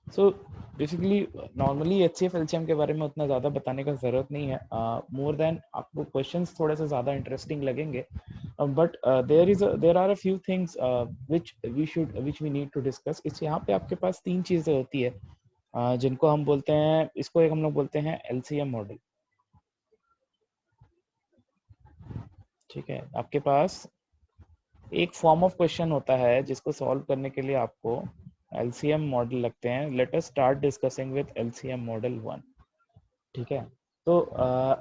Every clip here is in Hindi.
So basically normally HCF LCM के बारे में उतना ज़्यादा बताने का ज़रूरत नहीं है, मोर देन आपको क्वेश्चंस थोड़े से ज़्यादा इंटरेस्टिंग लगेंगे, but there are a few things which we need to discuss. इस यहाँ पे आपके पास तीन चीज़ें होती है जिनको हम बोलते हैं, इसको एक हम लोग बोलते हैं एलसीएम मॉडल। ठीक है, आपके पास एक फॉर्म ऑफ क्वेश्चन होता है जिसको सॉल्व करने के लिए आपको एलसीएम मॉडल लगते हैं। Let us start discussing with LCM model 1। ठीक है, तो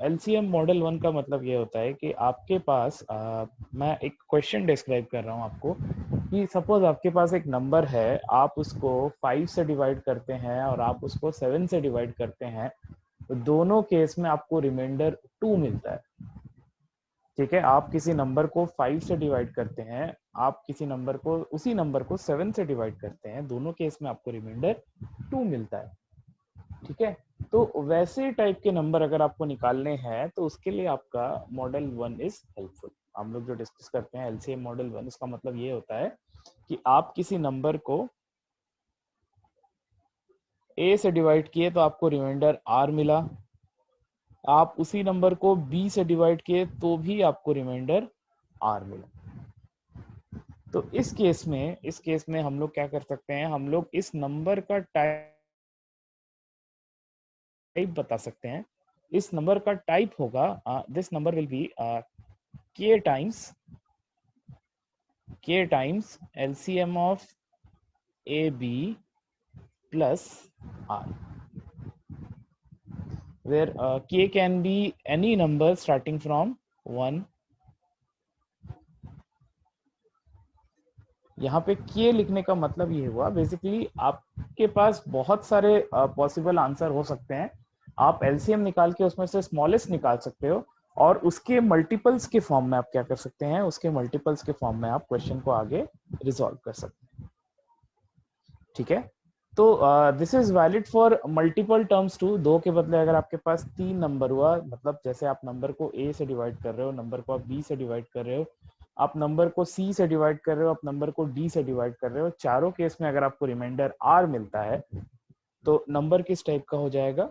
एलसीएम मॉडल 1 का मतलब ये होता है कि आपके पास मैं एक क्वेश्चन डिस्क्राइब कर रहा हूँ आपको कि सपोज आपके पास एक नंबर है, आप उसको 5 से डिवाइड करते हैं और आप उसको 7 से डिवाइड करते हैं, तो दोनों केस में आपको रिमाइंडर 2 मिलता है। ठीक है, आप किसी नंबर को 5 से डिवाइड करते हैं, आप किसी नंबर को उसी नंबर को 7 से डिवाइड करते हैं, दोनों केस में आपको रिमाइंडर 2 मिलता है। ठीक है, तो वैसे टाइप के नंबर अगर आपको निकालने हैं तो उसके लिए आपका मॉडल 1 इज हेल्पफुल। हम लोग जो डिस्कस करते हैं एलसीएम मॉडल 1, इसका मतलब ये होता है कि आप किसी नंबर को ए से डिवाइड किए तो आपको रिमाइंडर आर मिला, आप उसी नंबर को बी से डिवाइड किए तो भी आपको रिमाइंडर आर मिला। तो इस केस में हम लोग क्या कर सकते हैं, हम लोग इस नंबर का टाइप बता सकते हैं। इस नंबर का टाइप होगा, this number will be k times LCM of AB plus R, where k can be any number starting from 1। यहाँ पे k लिखने का मतलब ये हुआ, बेसिकली आपके पास बहुत सारे पॉसिबल आंसर हो सकते हैं। आप एलसीएम निकाल के उसमें से स्मॉलेस्ट निकाल सकते हो और उसके मल्टीपल्स के फॉर्म में आप क्या कर सकते हैं, उसके मल्टीपल्स के फॉर्म में आप क्वेश्चन को आगे रिजॉल्व कर सकते हैं। ठीक है, तो this is valid for multiple terms too. दो के बदले अगर आपके पास तीन नंबर हुआ, मतलब जैसे आप नंबर को ए से डिवाइड कर रहे हो, नंबर को आप बी से डिवाइड कर रहे हो, आप नंबर को सी से डिवाइड कर रहे हो, आप नंबर को डी से डिवाइड कर रहे हो, चारों केस में अगर आपको रिमाइंडर आर मिलता है तो नंबर किस टाइप का हो जाएगा,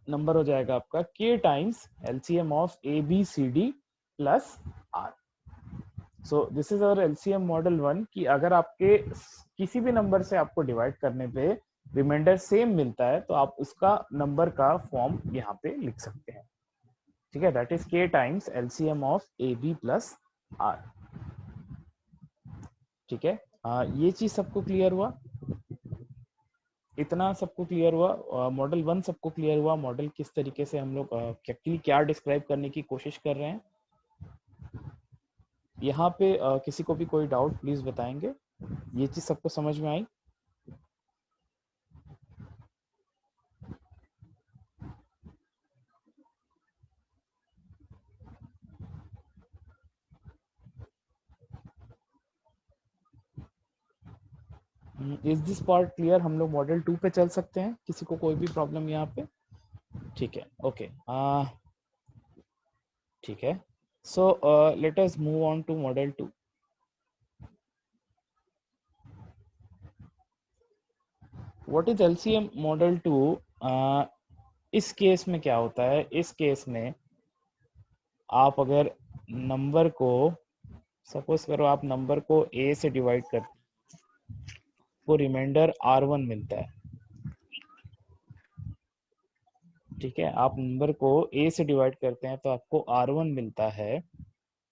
नंबर हो जाएगा आपका k times LCM of A B C D plus R. So this is our LCM model 1 कि अगर आपके किसी भी नंबर से आपको डिवाइड करने पे रिमाइंडर सेम मिलता है तो आप उसका नंबर का फॉर्म यहाँ पे लिख सकते हैं। ठीक है, that is k times LCM of A B plus R. ठीक है, ये चीज सबको क्लियर हुआ, इतना सबको क्लियर हुआ, मॉडल 1 सबको क्लियर हुआ, मॉडल किस तरीके से हम लोग एक्चुअली क्या डिस्क्राइब करने की कोशिश कर रहे हैं। यहाँ पे किसी को भी कोई डाउट प्लीज बताएंगे, ये चीज सबको समझ में आई। इज दिस पार्ट क्लियर, हम लोग मॉडल 2 पे चल सकते हैं, किसी को कोई भी प्रॉब्लम यहाँ पे। ठीक है, ओके, ठीक है, so let us move on to model 2। What is LCM model 2? इस केस में क्या होता है, इस केस में आप अगर नंबर को, सपोज करो आप नंबर को ए से डिवाइड कर, को रिमाइंडर R1 मिलता है। ठीक है, आप नंबर को ए से डिवाइड करते हैं तो आपको R1 मिलता है,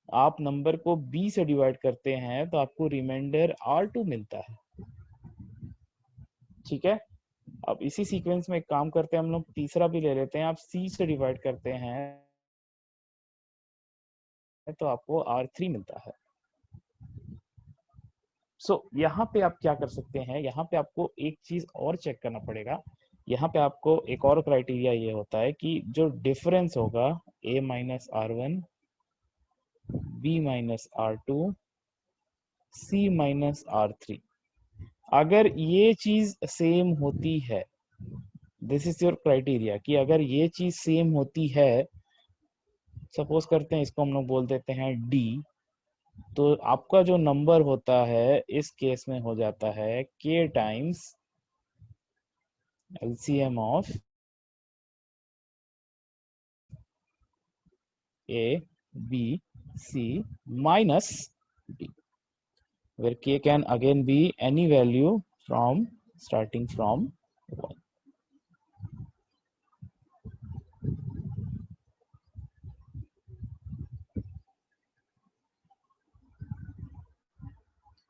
आप नंबर को बी से डिवाइड करते हैं तो आपको रिमाइंडर R2 मिलता है। ठीक है, अब इसी सीक्वेंस में एक काम करते हैं, हम लोग तीसरा भी ले लेते हैं, आप सी से डिवाइड करते हैं तो आपको R3 मिलता है। यहाँ पे आप क्या कर सकते हैं, यहाँ पे आपको एक चीज और चेक करना पड़ेगा। यहाँ पे आपको एक और क्राइटेरिया ये होता है कि जो डिफरेंस होगा a minus R1, b minus R2, c minus R3, अगर ये चीज सेम होती है, दिस इज योर क्राइटेरिया कि अगर ये चीज सेम होती है, सपोज करते हैं इसको हम लोग बोल देते हैं डी, तो आपका जो नंबर होता है इस केस में हो जाता है k times LCM of A, B, C minus D, where K can again be any value from starting from 1.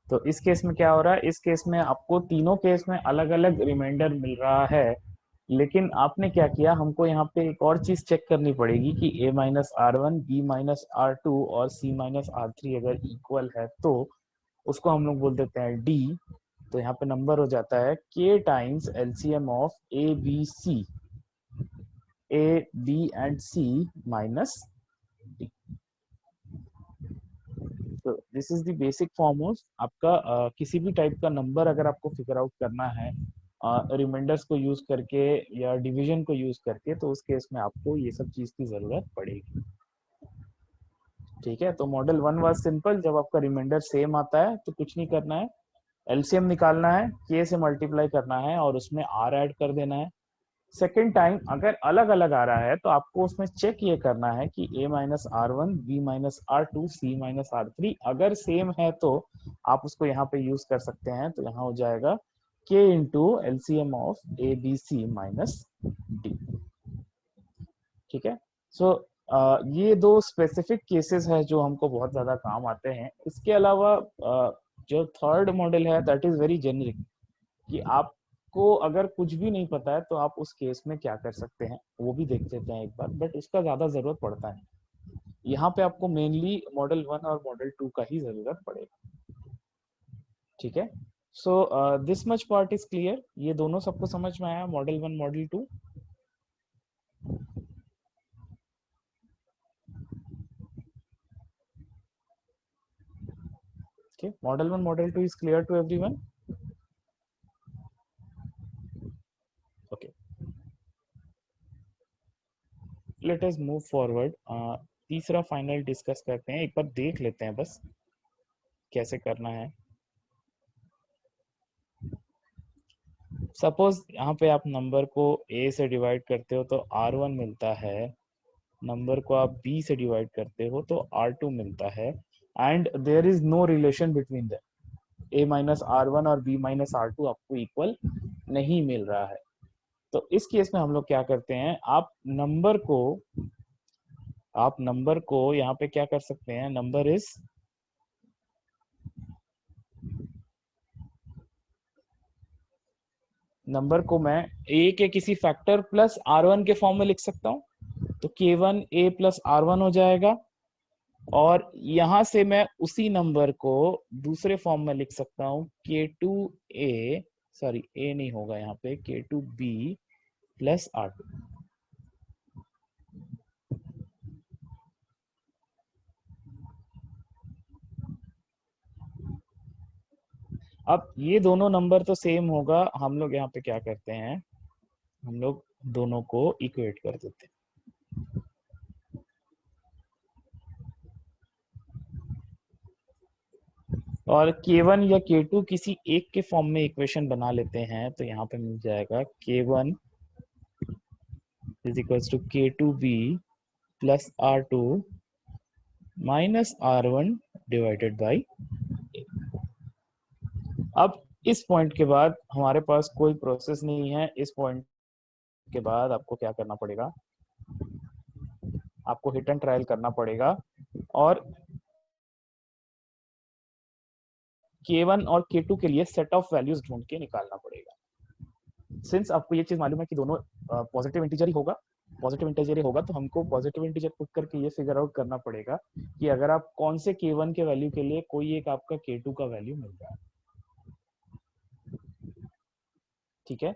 तो इस केस में क्या हो रहा है, इस केस में आपको तीनों केस में अलग अलग रिमाइंडर मिल रहा है, लेकिन आपने क्या किया, हमको यहाँ पे एक और चीज चेक करनी पड़ेगी कि a minus R one, B minus R two और c माइनस आर थ्री अगर इक्वल है तो उसको हम लोग बोल देते हैं d। तो यहाँ पे नंबर हो जाता है k times LCM of a b c, a b and c minus d। तो this is the basic form of आपका किसी भी टाइप का नंबर अगर आपको फिगर आउट करना है रिमाइंडर्स को यूज करके या डिवीजन को यूज करके, तो उस केस में आपको ये सब चीज की जरूरत पड़ेगी। ठीक है, तो मॉडल 1 वाज सिंपल, जब आपका रिमाइंडर सेम आता है तो कुछ नहीं करना है, एलसीएम निकालना है, के से मल्टीप्लाई करना है और उसमें आर ऐड कर देना है। सेकेंड टाइम अगर अलग अलग आ रहा है तो आपको उसमें चेक ये करना है कि a minus R one, B minus R two, C minus R three अगर सेम है तो आप उसको यहाँ पे यूज कर सकते हैं। तो यहाँ हो जाएगा k into LCM of A B C minus D. ठीक है, सो ये दो स्पेसिफिक केसेस है जो हमको बहुत ज्यादा काम आते हैं। इसके अलावा जो थर्ड मॉडल है दैट इज वेरी जेनरिक, कि आपको अगर कुछ भी नहीं पता है तो आप उस केस में क्या कर सकते हैं वो भी देख लेते हैं एक बार, बट उसका ज्यादा जरूरत पड़ता है। यहाँ पे आपको मेनली मॉडल 1 और मॉडल 2 का ही जरूरत पड़ेगा। ठीक है, so this much part is clear, ये दोनों सबको समझ में आया, model 1 model 2। okay, model 1 model 2 is clear to everyone? Okay, let us move forward। तीसरा फाइनल डिस्कस करते हैं, एक बार देख लेते हैं बस कैसे करना है। सपोज यहाँ पे आप नंबर को a से डिवाइड करते हो तो r1 मिलता है, नंबर को आप b से डिवाइड करते हो तो r2 मिलता है, and there is no relation between them. a minus R one और b माइनस आर टू आपको इक्वल नहीं मिल रहा है। तो इस केस में हम लोग क्या करते हैं, आप नंबर को यहाँ पे क्या कर सकते हैं, नंबर को मैं a के किसी फैक्टर प्लस r1 के फॉर्म में लिख सकता हूँ, तो k1 a प्लस r1 हो जाएगा। और यहां से मैं उसी नंबर को दूसरे फॉर्म में लिख सकता हूँ, k2a, सॉरी a नहीं होगा यहाँ पे, k2b प्लस r2। अब ये दोनों नंबर तो सेम होगा, हम लोग यहाँ पे क्या करते हैं, हम लोग दोनों को इक्वेट कर देते हैं। और k1 या k2 किसी एक के फॉर्म में इक्वेशन बना लेते हैं, तो यहाँ पे मिल जाएगा k1 is equals to k2b plus r2 minus r1 divided by. अब इस पॉइंट के बाद हमारे पास कोई प्रोसेस नहीं है, इस पॉइंट के बाद आपको क्या करना पड़ेगा, आपको हिट एंड ट्रायल करना पड़ेगा और k1 और k2 के लिए सेट ऑफ वैल्यूज ढूंढ के निकालना पड़ेगा। सिंस आपको ये चीज मालूम है कि दोनों पॉजिटिव इंटीजर ही होगा, तो हमको पॉजिटिव इंटीजर पुट करके ये फिगर आउट करना पड़ेगा कि अगर आप कौन से k1 के वैल्यू के लिए कोई एक आपका k2 का वैल्यू मिल रहा है। ठीक है,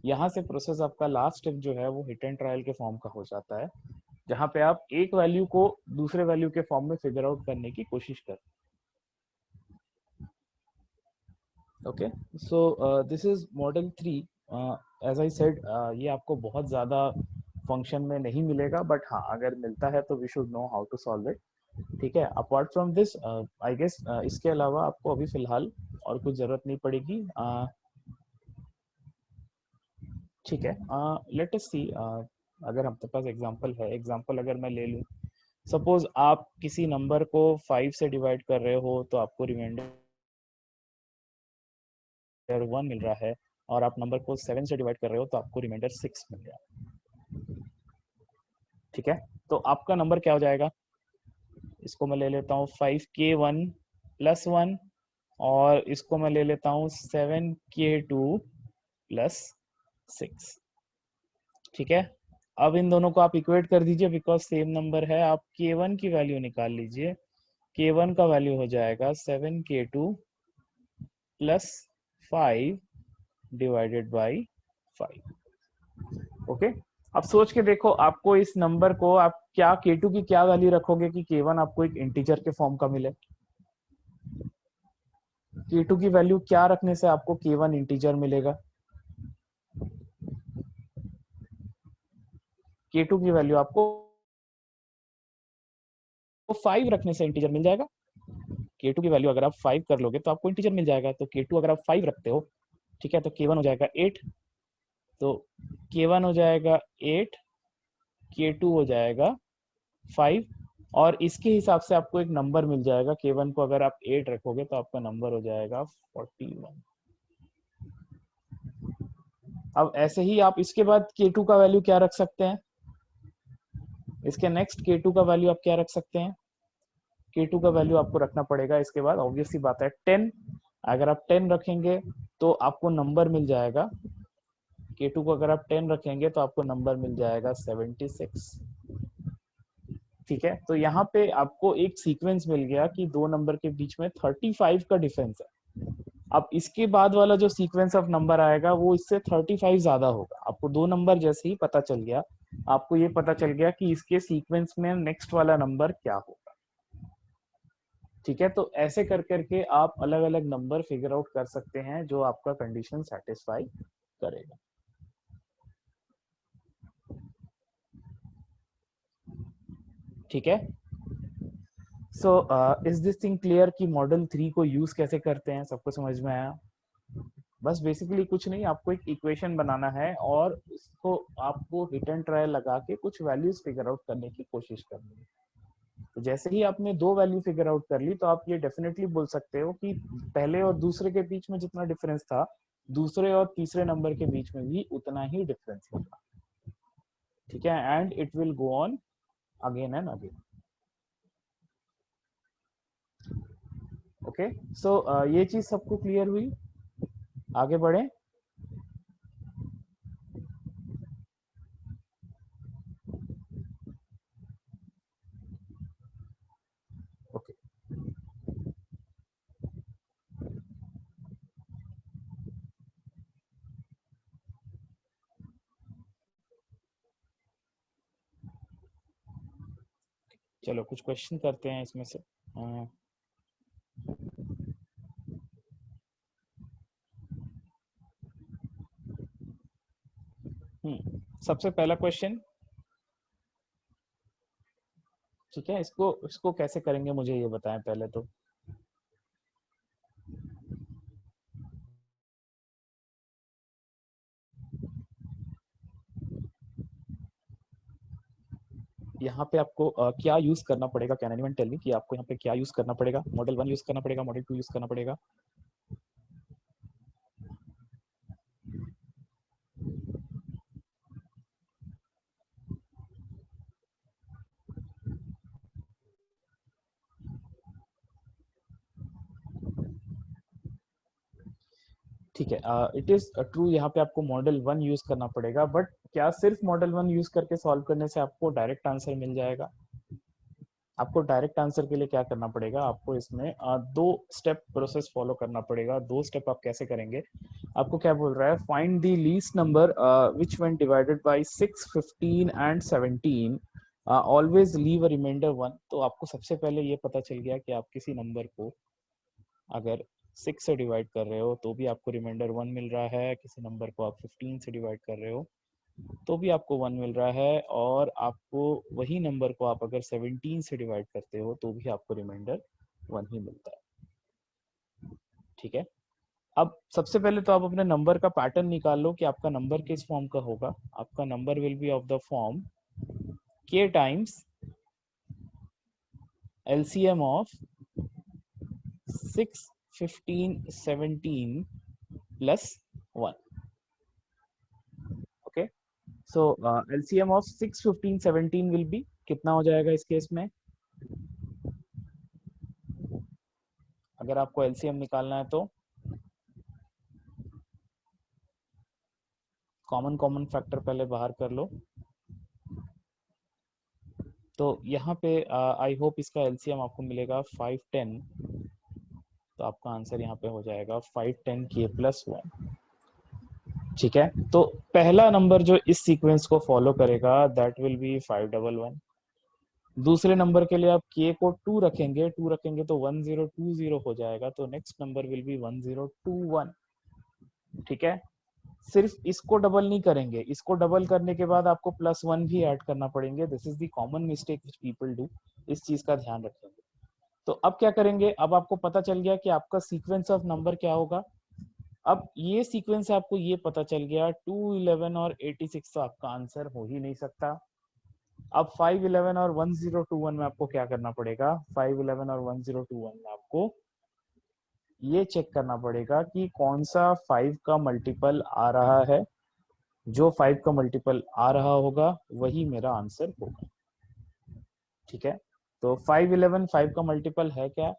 यहाँ से प्रोसेस आपका लास्ट स्टेप जो है वो हिट एंड ट्रायल के फॉर्म का हो जाता है, जहां पे आप एक वैल्यू को दूसरे वैल्यू के फॉर्म में फिगर आउट करने की कोशिश कर। Okay, so this is model 3। As I said, ये आपको बहुत ज्यादा फंक्शन में नहीं मिलेगा, बट हाँ अगर मिलता है तो we should know how to solve it. ठीक है, apart from this I guess इसके अलावा आपको अभी फिलहाल और कुछ जरूरत नहीं पड़ेगी। ठीक है, लेट अस सी, अगर हमारे पास एग्जांपल है, एग्जांपल अगर मैं ले लूं, सपोज आप किसी नंबर को 5 से डिवाइड कर रहे हो तो आपको रिमाइंडर 1 मिल रहा है, और आप नंबर को 7 से डिवाइड कर रहे हो तो आपको रिमाइंडर 6 मिल रहा है। ठीक है, तो आपका नंबर क्या हो जाएगा, इसको मैं ले लेता हूँ 5k1 प्लस 1, और इसको मैं ले लेता हूँ 7k2 प्लस 6। ठीक है, अब इन दोनों को आप इक्वेट कर दीजिए, बिकॉज सेम नंबर है। आप k1 की वैल्यू निकाल लीजिए, k1 का वैल्यू हो जाएगा 7k2 plus 5 divided by 5। Okay, अब सोच के देखो, आपको इस नंबर को आप क्या k2 की क्या वैल्यू रखोगे कि k1 आपको एक इंटीजर के फॉर्म का मिले। k2 की वैल्यू क्या रखने से आपको k1 इंटीजर मिलेगा, k2 की वैल्यू आपको 5 रखने से इंटीजर मिल जाएगा। k2 की वैल्यू अगर आप 5 कर लोगे तो आपको इंटीजर मिल जाएगा, तो k2 अगर आप 5 रखते हो, ठीक है, तो k1 हो जाएगा 8, तो k1 हो जाएगा 8, k2 हो जाएगा 5, और इसके हिसाब से आपको एक नंबर मिल जाएगा। k1 को अगर आप 8 रखोगे तो आपका नंबर हो जाएगा 41। अब ऐसे ही आप इसके बाद k2 का वैल्यू क्या रख सकते हैं, इसके नेक्स्ट k2 का वैल्यू आप क्या रख सकते हैं, k2 का वैल्यू आपको रखना पड़ेगा इसके बाद, ऑब्वियस सी बात है 10। अगर आप 10 रखेंगे तो आपको नंबर मिल जाएगा, k2 को अगर आप 10 रखेंगे तो आपको नंबर मिल जाएगा 76। ठीक है, तो यहाँ पे आपको एक सीक्वेंस मिल गया कि दो नंबर के बीच में 35 का डिफरेंस है। अब इसके बाद वाला जो सीक्वेंस ऑफ नंबर आएगा वो इससे 35 ज्यादा होगा। आपको दो नंबर जैसे ही पता चल गया, आपको ये पता चल गया कि इसके सीक्वेंस में नेक्स्ट वाला नंबर क्या होगा। ठीक है, तो ऐसे कर करके आप अलग अलग नंबर फिगर आउट कर सकते हैं जो आपका कंडीशन सेटिस्फाई करेगा। ठीक है, so is this thing clear कि मॉडल 3 को यूज कैसे करते हैं, सबको समझ में आया। बस बेसिकली कुछ नहीं, आपको एक इक्वेशन बनाना है और उसको आपको हिट एंड ट्रायल लगा के कुछ वैल्यूज फिगर आउट करने की कोशिश करनी है। तो जैसे ही आपने दो वैल्यू फिगर आउट कर ली तो आप ये डेफिनेटली बोल सकते हो कि पहले और दूसरे के बीच में जितना डिफरेंस था, दूसरे और तीसरे नंबर के बीच में भी उतना ही डिफरेंस होगा। ठीक है, and it will go on again and again. Okay, so ये चीज सबको क्लियर हुई, आगे बढ़े। ओके, चलो कुछ क्वेश्चन करते हैं इसमें से। सबसे पहला क्वेश्चन, ठीक है, इसको इसको कैसे करेंगे मुझे ये बताएं पहले तो। यहाँ पे आपको क्या यूज करना पड़ेगा, कैन एनीवन टेल मी कि आपको यहाँ पे क्या यूज करना पड़ेगा, मॉडल 1 यूज करना पड़ेगा, मॉडल 2 यूज करना पड़ेगा। ठीक है, इट इज ट्रू, यहाँ पे आपको मॉडल 1 यूज करना पड़ेगा, बट क्या सिर्फ मॉडल 1 यूज करके सॉल्व करने से आपको डायरेक्ट आंसर मिल जाएगा? आपको डायरेक्ट आंसर के लिए क्या करना पड़ेगा, आपको इसमें दो स्टेप प्रोसेस फॉलो करना पड़ेगा। दो स्टेप आप कैसे करेंगे, आपको क्या बोल रहा है, find the least number which when divided by 6, 15 and 17 always leave a reminder 1। तो आपको सबसे पहले ये पता चल गया कि आप किसी नंबर को अगर 6 से डिवाइड कर रहे हो तो भी आपको रिमाइंडर 1 मिल रहा है, किसी नंबर को आप 15 से डिवाइड कर रहे हो तो भी आपको 1 मिल रहा है, और आपको वही नंबर को आप अगर 17 से डिवाइड करते हो तो भी आपको रिमाइंडर 1 ही मिलता है। ठीक है, अब सबसे पहले तो आप अपने नंबर का पैटर्न निकाल लो कि आपका नंबर किस फॉर्म का होगा। आपका number will be of the form k times LCM of 6, 15, 17 plus 1। Okay, so LCM of 6, 15, 17 will be कितना हो जाएगा इस केस में? अगर आपको LCM निकालना है तो कॉमन कॉमन फैक्टर पहले बाहर कर लो। तो यहाँ पे आई होप इसका LCM आपको मिलेगा 510। तो आपका आंसर यहाँ पे हो जाएगा 510k+1। ठीक है, तो पहला नंबर जो इस सीक्वेंस को फॉलो करेगा दैट विल बी 511। दूसरे नंबर के लिए आप k को 2 रखेंगे, 2 रखेंगे तो 1020 हो जाएगा, तो नेक्स्ट नंबर विल बी 1021। ठीक है, सिर्फ इसको डबल नहीं करेंगे, इसको डबल करने के बाद आपको +1 भी ऐड करना पड़ेंगे। This is the common mistake which people do, इस चीज का ध्यान रखेंगे। तो अब क्या करेंगे, अब आपको पता चल गया कि आपका सीक्वेंस ऑफ नंबर क्या होगा। अब ये सीक्वेंस से आपको ये पता चल गया 211 और 86 तो आपका आंसर हो ही नहीं सकता। अब 511 और 1021 में आपको क्या करना पड़ेगा, 511 और 1021 में आपको ये चेक करना पड़ेगा कि कौन सा 5 का मल्टीपल आ रहा है। जो 5 का मल्टीपल आ रहा होगा वही मेरा आंसर होगा। ठीक है, तो 511 5 का मल्टीपल है क्या?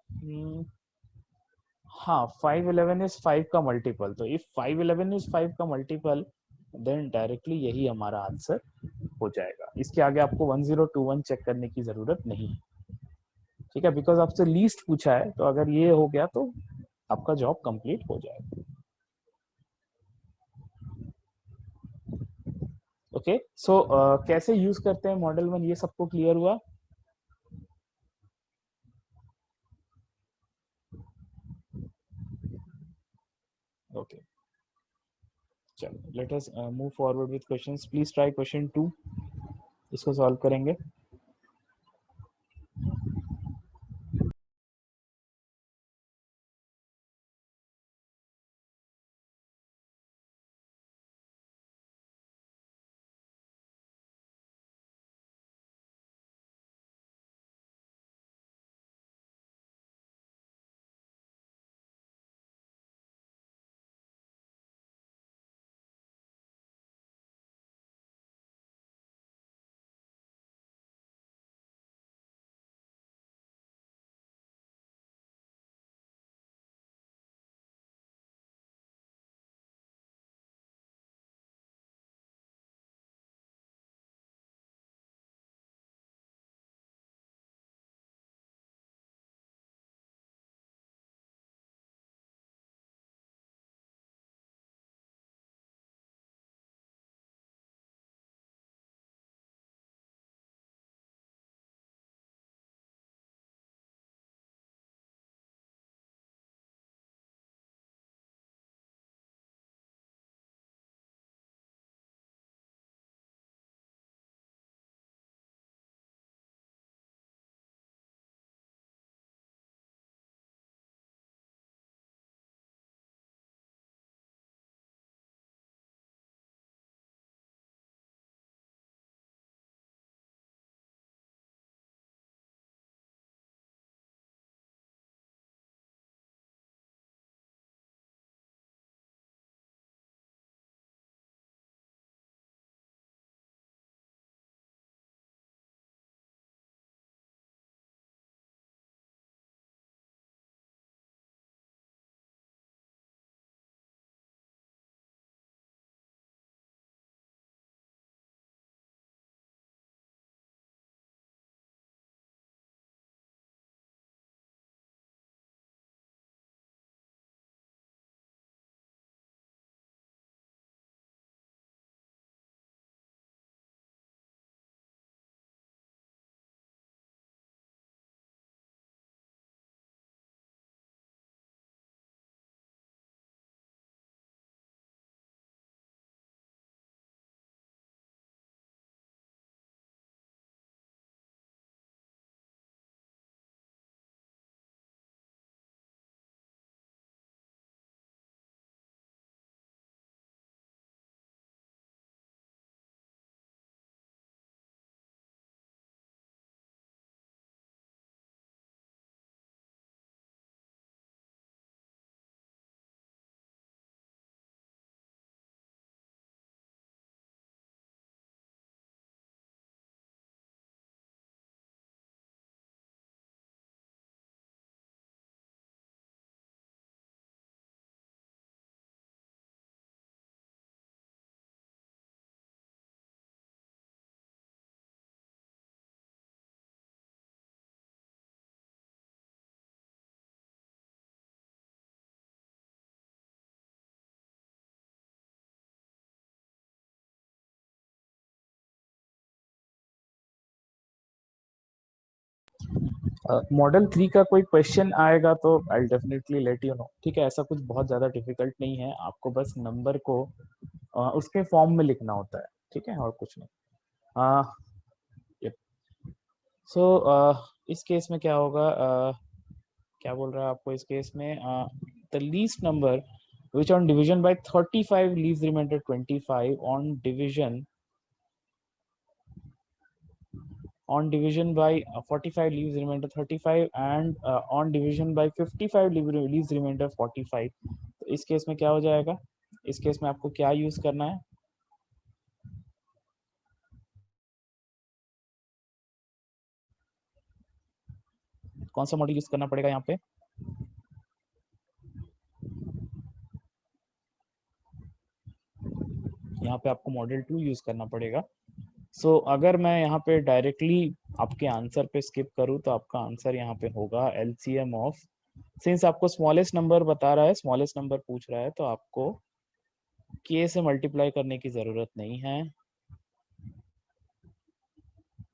हाँ, 511 इज 5 का मल्टीपल, तो इफ 511 इज 5 का मल्टीपल देन डायरेक्टली यही हमारा आंसर हो जाएगा। इसके आगे आपको 1021 चेक करने की जरूरत नहीं है। ठीक है, बिकॉज आपसे लीस्ट पूछा है, तो अगर ये हो गया तो आपका जॉब कंप्लीट हो जाएगा। ओके, सो कैसे यूज करते हैं मॉडल 1, ये सबको क्लियर हुआ? ओके, चलो late us move forward with questions. Please try question 2, इसको सॉल्व करेंगे। मॉडल 3 का कोई क्वेश्चन आएगा तो I definitely let you know, ठीक है। ऐसा कुछ बहुत ज़्यादा डिफिकल्ट नहीं है, आपको बस नंबर को उसके फॉर्म में लिखना होता है, ठीक है, और कुछ नहीं। सो इस केस में क्या होगा, क्या बोल रहा है आपको इस केस में, the least number which on division by 35 leaves remainder 25, on division by 45 leaves remainder 35, and on division by 55 leaves remainder 45। तो इस केस में क्या हो जाएगा, इस केस में आपको क्या यूज करना है, कौन सा मॉडल यूज करना पड़ेगा यहाँ पे, यहाँ पे आपको मॉडल 2 यूज करना पड़ेगा। सो अगर मैं यहाँ पे डायरेक्टली आपके आंसर पे स्किप करूँ तो आपका आंसर यहाँ पे होगा एलसीएम ऑफ, सिंस आपको स्मॉलेस्ट नंबर बता रहा है, स्मॉलेस्ट नंबर पूछ रहा है, तो आपको के से मल्टीप्लाई करने की जरूरत नहीं है।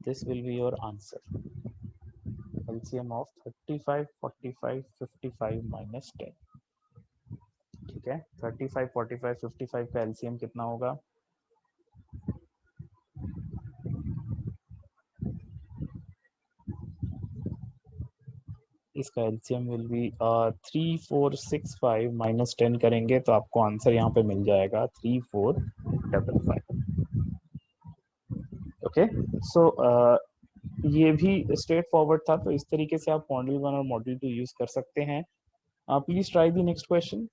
This will be your answer, LCM of 35, 45, 55 minus 10, ठीक है। 35, 45, 55 का एलसीएम कितना होगा, इसका एलसीएम विल बी 3465 माइनस 10 करेंगे तो आपको आंसर यहाँ पे मिल जाएगा 3455। ओके, सो ये भी स्ट्रेट फॉरवर्ड था, तो इस तरीके से आप मॉडल 1 और मॉडल 2 यूज कर सकते हैं। Please try the next question.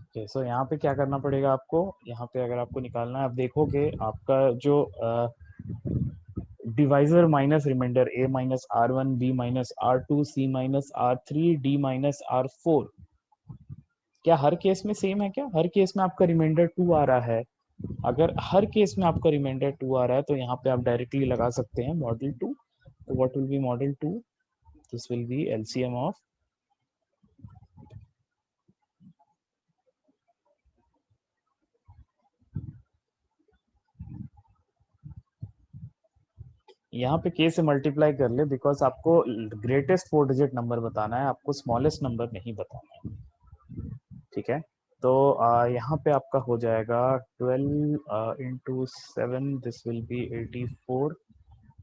Okay, so यहाँ पे क्या करना पड़ेगा आपको, यहाँ पे अगर आपको निकालना है, आप देखोगे आपका जो divisor minus remainder a minus r1, b minus r2, c minus r3, d minus r4, क्या हर केस में सेम है, क्या हर केस में आपका रिमाइंडर 2 आ रहा है। अगर हर केस में आपका रिमाइंडर 2 आ रहा है तो यहाँ पे आप डायरेक्टली लगा सकते हैं मॉडल 2। तो what will be model 2, this will be LCM of, यहाँ पे के से मल्टीप्लाई कर ले, बिकॉज आपको ग्रेटेस्ट 4 डिजिट नंबर बताना है, आपको स्मॉलेस्ट नंबर नहीं बताना है, ठीक है। तो यहाँ पे आपका हो जाएगा 12 into 7, this will be 84,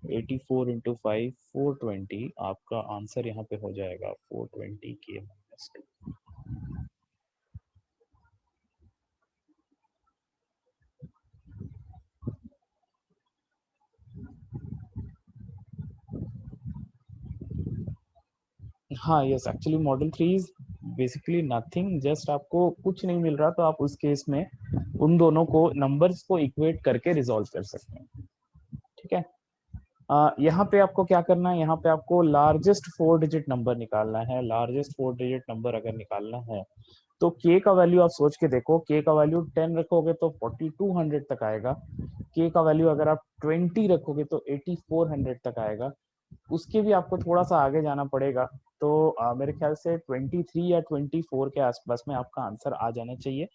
84 into 5 420, आपका आंसर यहाँ पे हो जाएगा 420k माइनस 2। हाँ yes, actually model 3 is basically nothing, just आपको कुछ नहीं मिल रहा तो आप उस केस में उन दोनों को नंबर्स को इक्वेट करके रिजॉल्व कर सकते हैं। ठीक है, यहाँ पे आपको क्या करना है, यहाँ पे आपको लार्जेस्ट 4 डिजिट नंबर निकालना है। लार्जेस्ट 4 डिजिट नंबर अगर निकालना है तो k का वैल्यू आप सोच के देखो, k का वैल्यू 10 रखोगे तो 4200 तक आएगा, k का वैल्यू अगर आप 20 रखोगे तो 8400 तक आएगा। उसके भी आपको थोड़ा सा आगे जाना पड़ेगा, तो मेरे ख्याल से 23 या 24 के आसपास में आपका आंसर आ जाना चाहिए।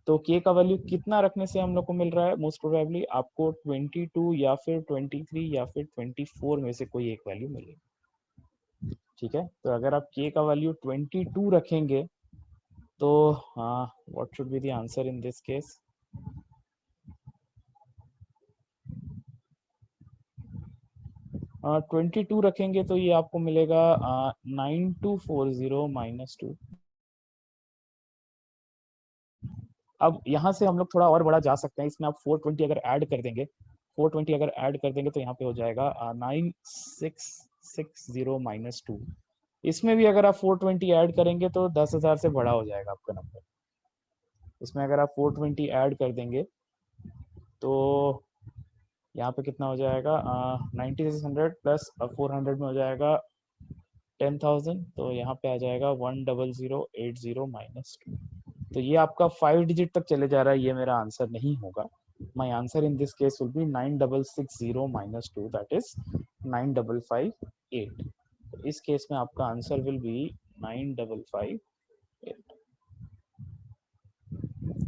तो k का वैल्यू कितना रखने से हम लोग को मिल रहा है, मोस्ट प्रोबेबली आपको 22 या फिर 23 या फिर 24 में से कोई एक वैल्यू मिलेगी। ठीक है, तो अगर आप k का वैल्यू 22 रखेंगे तो what should be the answer in this case. 22 रखेंगे तो ये आपको मिलेगा 9240 माइनस 2। अब यहाँ से हम लोग थोड़ा और बड़ा जा सकते हैं, इसमें आप 420 अगर ऐड कर देंगे, 420 अगर ऐड कर देंगे तो यहाँ पे हो जाएगा 9660 माइनस 2। इसमें भी अगर आप 420 ऐड करेंगे तो 10,000 से बड़ा हो जाएगा आपका नंबर। इसमें अगर आप 420 ऐड कर देंगे तो यहाँ पे कितना हो जाएगा, 9600 प्लस 400 में हो जाएगा 10,000, तो यहाँ पे आ जाएगा 10080 माइनस 2। तो ये आपका 5 डिजिट तक चले जा रहा है, ये मेरा आंसर नहीं होगा। My answer in this case will B 9660 minus 2, that is 9558। तो इस केस में आपका answer will B 9558।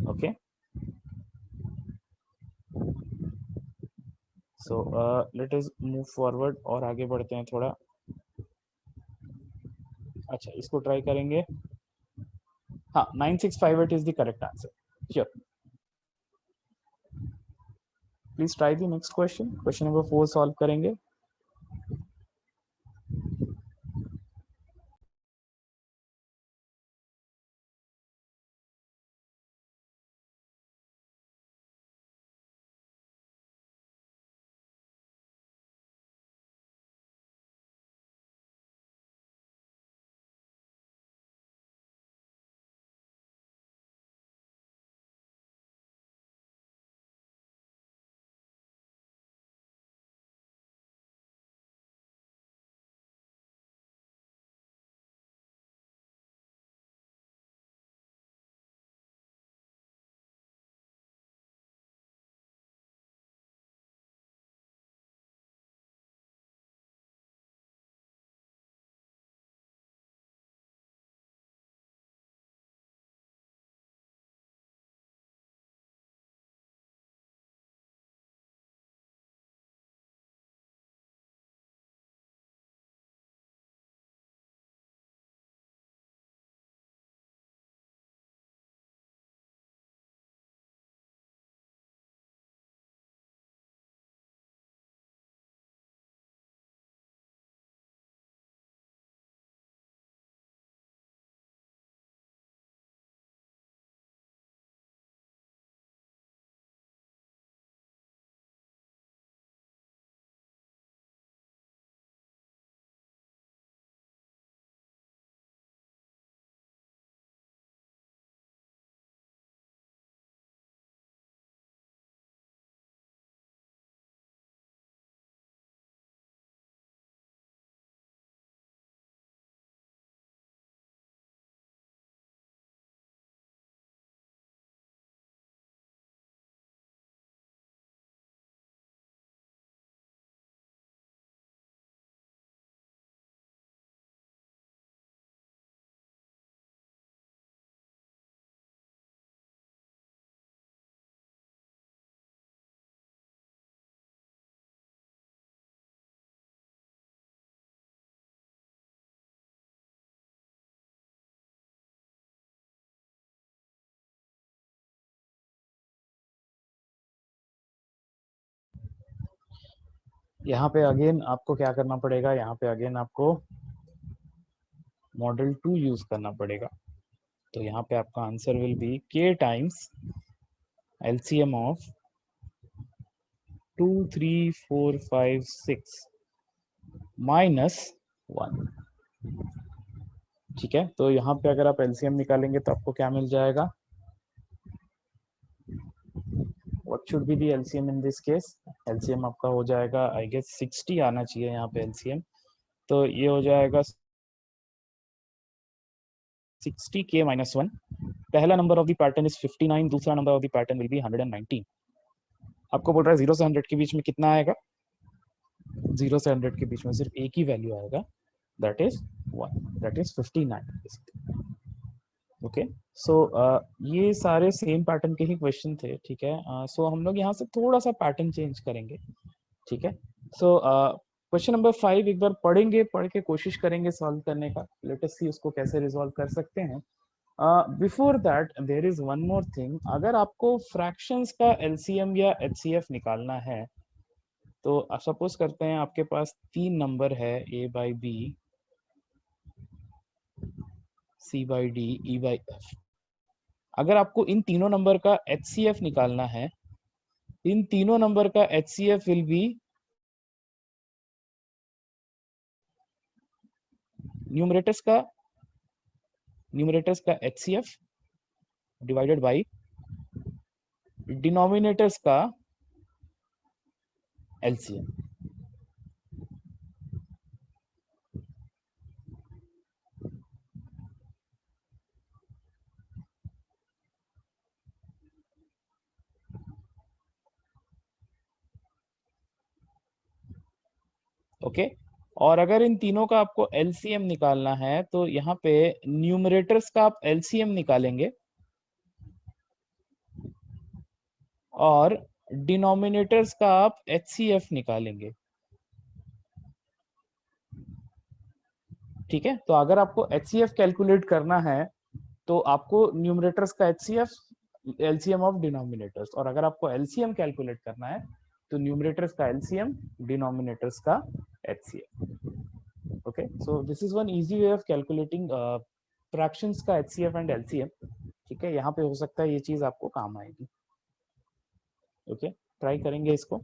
Okay, so let us move forward और आगे बढ़ते हैं थोड़ा। अच्छा, इसको ट्राई करेंगे। हाँ, 9658 is the correct answer. Sure, please try the next question. Question number 4 solve करेंगे। यहाँ पे अगेन आपको क्या करना पड़ेगा, यहाँ पे अगेन आपको मॉडल 2 यूज करना पड़ेगा। तो यहाँ पे आपका answer will B k times LCM of 2 3 4 5 6 minus 1। ठीक है, तो यहाँ पे अगर आप एलसीएम निकालेंगे तो आपको क्या मिल जाएगा, what should be the LCM in this case. LCM आपका हो जाएगा आई गेस 60 आना चाहिए यहाँ पे एलसीएम, तो ये हो जाएगा 60k माइनस 1। पहला number of the pattern is 59, दूसरा number of the pattern will be 119। आपको बोल रहा है 0 से 100 के बीच में कितना आएगा, 0 से 100 के बीच में सिर्फ एक ही वैल्यू आएगा, that is 1, that is 59। Okay, so ये सारे सेम पैटर्न के ही क्वेश्चन थे। ठीक है, सो हम लोग यहाँ से थोड़ा सा पैटर्न चेंज करेंगे। ठीक है, सो क्वेश्चन नंबर 5 एक बार पढ़ेंगे, पढ़ के कोशिश करेंगे सॉल्व करने का। लेट अस सी उसको कैसे रिजॉल्व कर सकते हैं। Before that there is one more thing, अगर आपको फ्रैक्शंस का एलसीएम या एचसीएफ निकालना है, तो सपोज करते हैं आपके पास 3 नंबर है, A by B, C by D, E by F. अगर आपको इन तीनों नंबर का एचसीएफ निकालना है, इन तीनों नंबर का एचसीएफ विल बी न्यूमरेटर्स का एचसीएफ डिवाइडेड बाय डिनोमिनेटर्स का एलसीएम। ओके, और अगर इन तीनों का आपको एलसीएम निकालना है, तो यहाँ पे न्यूमरेटर्स का आप एलसीएम निकालेंगे और डिनोमिनेटर्स का आप एचसीएफ निकालेंगे। ठीक है, तो अगर आपको एचसीएफ कैलकुलेट करना है तो आपको न्यूमरेटर्स का एचसीएफ एलसीएम ऑफ डिनोमिनेटर्स, और अगर आपको एलसीएम कैलकुलेट करना है तो न्यूमरेटर्स का एलसीएम डिनोमिनेटर्स का HCF. Okay, so this is one easy way of calculating fractions का एचसीएफ एंड एलसीएम। ठीक है, यहाँ पे हो सकता है ये चीज आपको काम आएगी। ओके, ट्राई करेंगे इसको।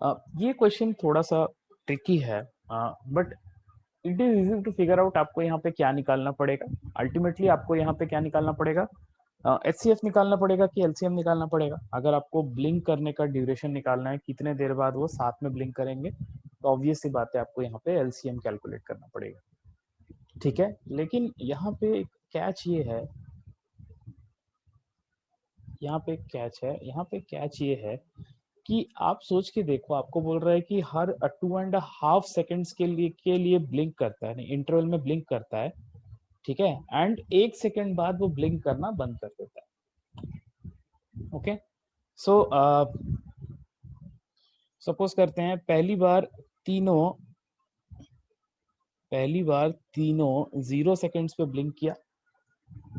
ये क्वेश्चन थोड़ा सा ट्रिकी है, but it is easy to figure out. आपको यहाँ पे क्या निकालना पड़ेगा, अल्टीमेटली आपको यहाँ पे क्या निकालना पड़ेगा, एचसीएफ निकालना पड़ेगा कि एलसीएम निकालना पड़ेगा। अगर आपको ब्लिंक करने का ड्यूरेशन निकालना है, कितने देर बाद वो साथ में ब्लिंक करेंगे, तो ऑब्वियस सी बात है आपको यहाँ पे एलसीएम कैलकुलेट करना पड़ेगा, ठीक है। लेकिन यहाँ पे कैच ये है, यहाँ पे कैच ये है कि आप सोच के देखो, आपको बोल रहा है कि हर 2.5 सेकेंड्स के लिए ब्लिंक करता है, इंटरवल में ब्लिंक करता है, ठीक है, एंड 1 सेकेंड बाद वो ब्लिंक करना बंद कर देता है। ओके, सो सपोज करते हैं पहली बार तीनों 0 सेकेंड्स पे ब्लिंक किया,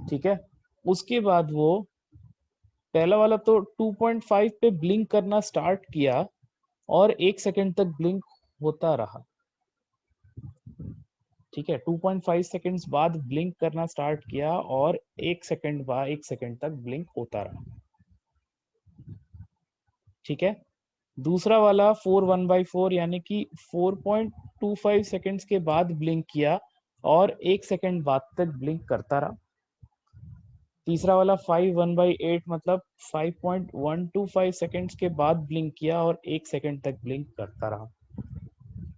ठीक है। उसके बाद वो पहला वाला तो 2.5 पे ब्लिंक करना स्टार्ट किया और 1 सेकेंड तक ब्लिंक होता रहा, ठीक है। 2.5 सेकेंड्स बाद ब्लिंक करना स्टार्ट किया और 1 सेकेंड तक ब्लिंक होता रहा, ठीक है। दूसरा वाला 4 1/4 यानी कि 4.25 सेकेंड्स के बाद ब्लिंक किया और 1 सेकेंड बाद तक ब्लिंक करता रहा। तीसरा वाला 5 1/8 मतलब 5.125 सेकेंड्स के बाद ब्लिंक किया और 1 सेकेंड तक ब्लिंक करता रहा।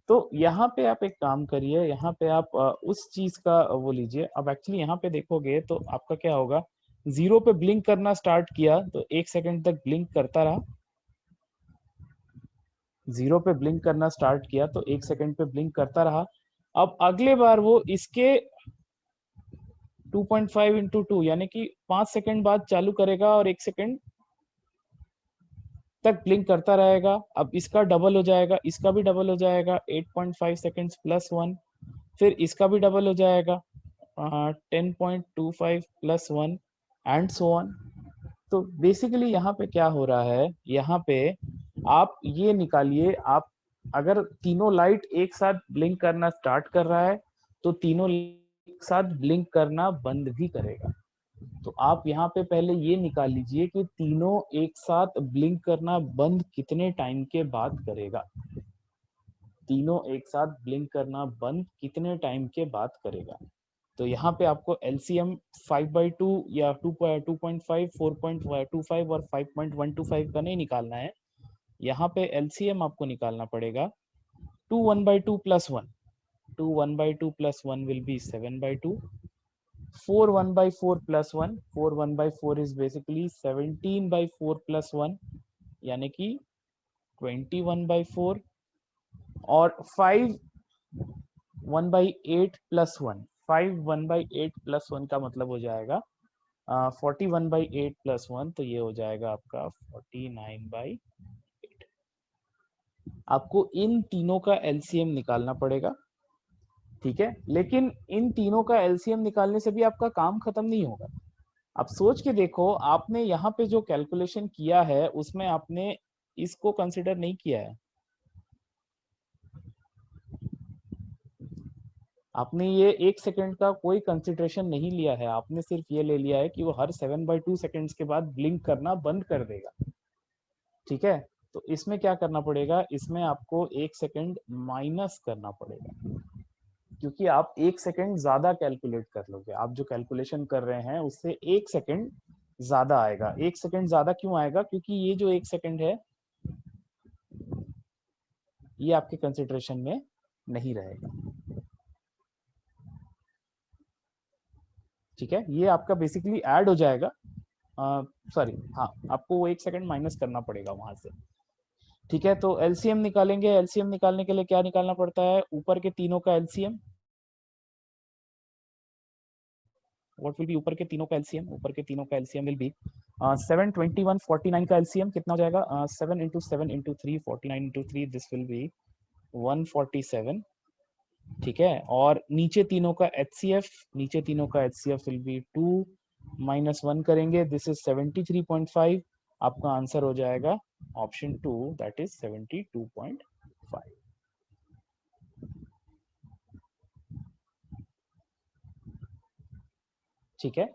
तो यहाँ पे आप एक काम करिए, यहाँ पे आप उस चीज का वो लीजिए। अब एक्चुअली यहाँ पे देखोगे तो आपका क्या होगा, 0 पे ब्लिंक करना स्टार्ट किया तो 1 सेकेंड तक ब्लिंक करता रहा, 0 पे ब्लिंक करना स्टार्ट किया तो 1 सेकेंड पे ब्लिंक करता रहा। अब अगले बार वो इसके 2.5 इंटू 2 यानी कि 5 सेकेंड बाद चालू करेगा और 1 सेकेंड तक ब्लिंक करता रहेगा। अब इसका डबल हो जाएगा, इसका भी डबल हो जाएगा, 8.5 सेकेंड्स प्लस 1, फिर इसका भी डबल हो जाएगा 10.25 प्लस 1 एंड सो ऑन। तो बेसिकली यहाँ पे क्या हो रहा है, यहाँ पे आप ये निकालिए, आप अगर तीनों लाइट एक साथ ब्लिंक करना स्टार्ट कर रहा है तो तीनों एक साथ ब्लिंक करना बंद भी करेगा। तो आप यहाँ पे पहले ये निकाल लीजिए कि तीनों एक साथ ब्लिंक करना बंद कितने टाइम के बाद करेगा, तीनों एक साथ ब्लिंक करना बंद कितने टाइम के बाद करेगा। तो यहाँ पे आपको एलसीएम 5/2 या 2.5 4.25 और 5.125 का नहीं निकालना है, यहाँ पे एलसीएम आपको निकालना पड़ेगा 2 1/2 plus 1, 2 1/2 plus 1 will be 7/2, 4 1/4 plus 1, 4 1/4 is basically 17/4 plus 1 यानी कि 21/4, और 5 1/8 plus 1, 5 1/8 plus 1 का मतलब हो जाएगा 41/8 plus 1, तो ये हो जाएगा आपका 49/8। आपको इन तीनों का एलसीएम निकालना पड़ेगा, ठीक है। लेकिन इन तीनों का एलसीएम निकालने से भी आपका काम खत्म नहीं होगा। आप सोच के देखो, आपने यहाँ पे जो कैलकुलेशन किया है उसमें आपने इसको कंसिडर नहीं किया है, आपने ये 1 सेकेंड का कोई कंसिडरेशन नहीं लिया है, आपने सिर्फ ये ले लिया है कि वो हर 7/2 सेकेंड्स के बाद ब्लिंक करना बंद कर देगा, ठीक है। तो इसमें क्या करना पड़ेगा, इसमें आपको 1 सेकेंड माइनस करना पड़ेगा, क्योंकि आप 1 सेकेंड ज्यादा कैलकुलेट कर लोगे, आप जो कैलकुलेशन कर रहे हैं उससे 1 सेकेंड ज्यादा आएगा। 1 सेकेंड ज्यादा क्यों आएगा, क्योंकि ये जो 1 सेकेंड है ये आपके कंसिडरेशन में नहीं रहेगा, ठीक है। ये आपका बेसिकली ऐड हो जाएगा, सॉरी हाँ, आपको वो 1 सेकेंड माइनस करना पड़ेगा वहां से, ठीक है। तो एलसीएम निकालेंगे, एलसीएम निकालने के लिए क्या निकालना पड़ता है, ऊपर के तीनों का एलसीएम। व्हाट विल बी ऊपर के तीनों का एलसीएम, ऊपर के तीनों का एलसीएम विल बी 7 21 49 का एलसीएम कितना हो जाएगा, 7 into 7 into 3 49 into 3, this will be 147, ठीक है। और नीचे तीनों का एचसीएफ, नीचे तीनों का एचसीएफ विल बी 2 -1 करेंगे, दिस इज 73.5, आपका आंसर हो जाएगा ऑप्शन 2, दैट इज 72.5, ठीक है।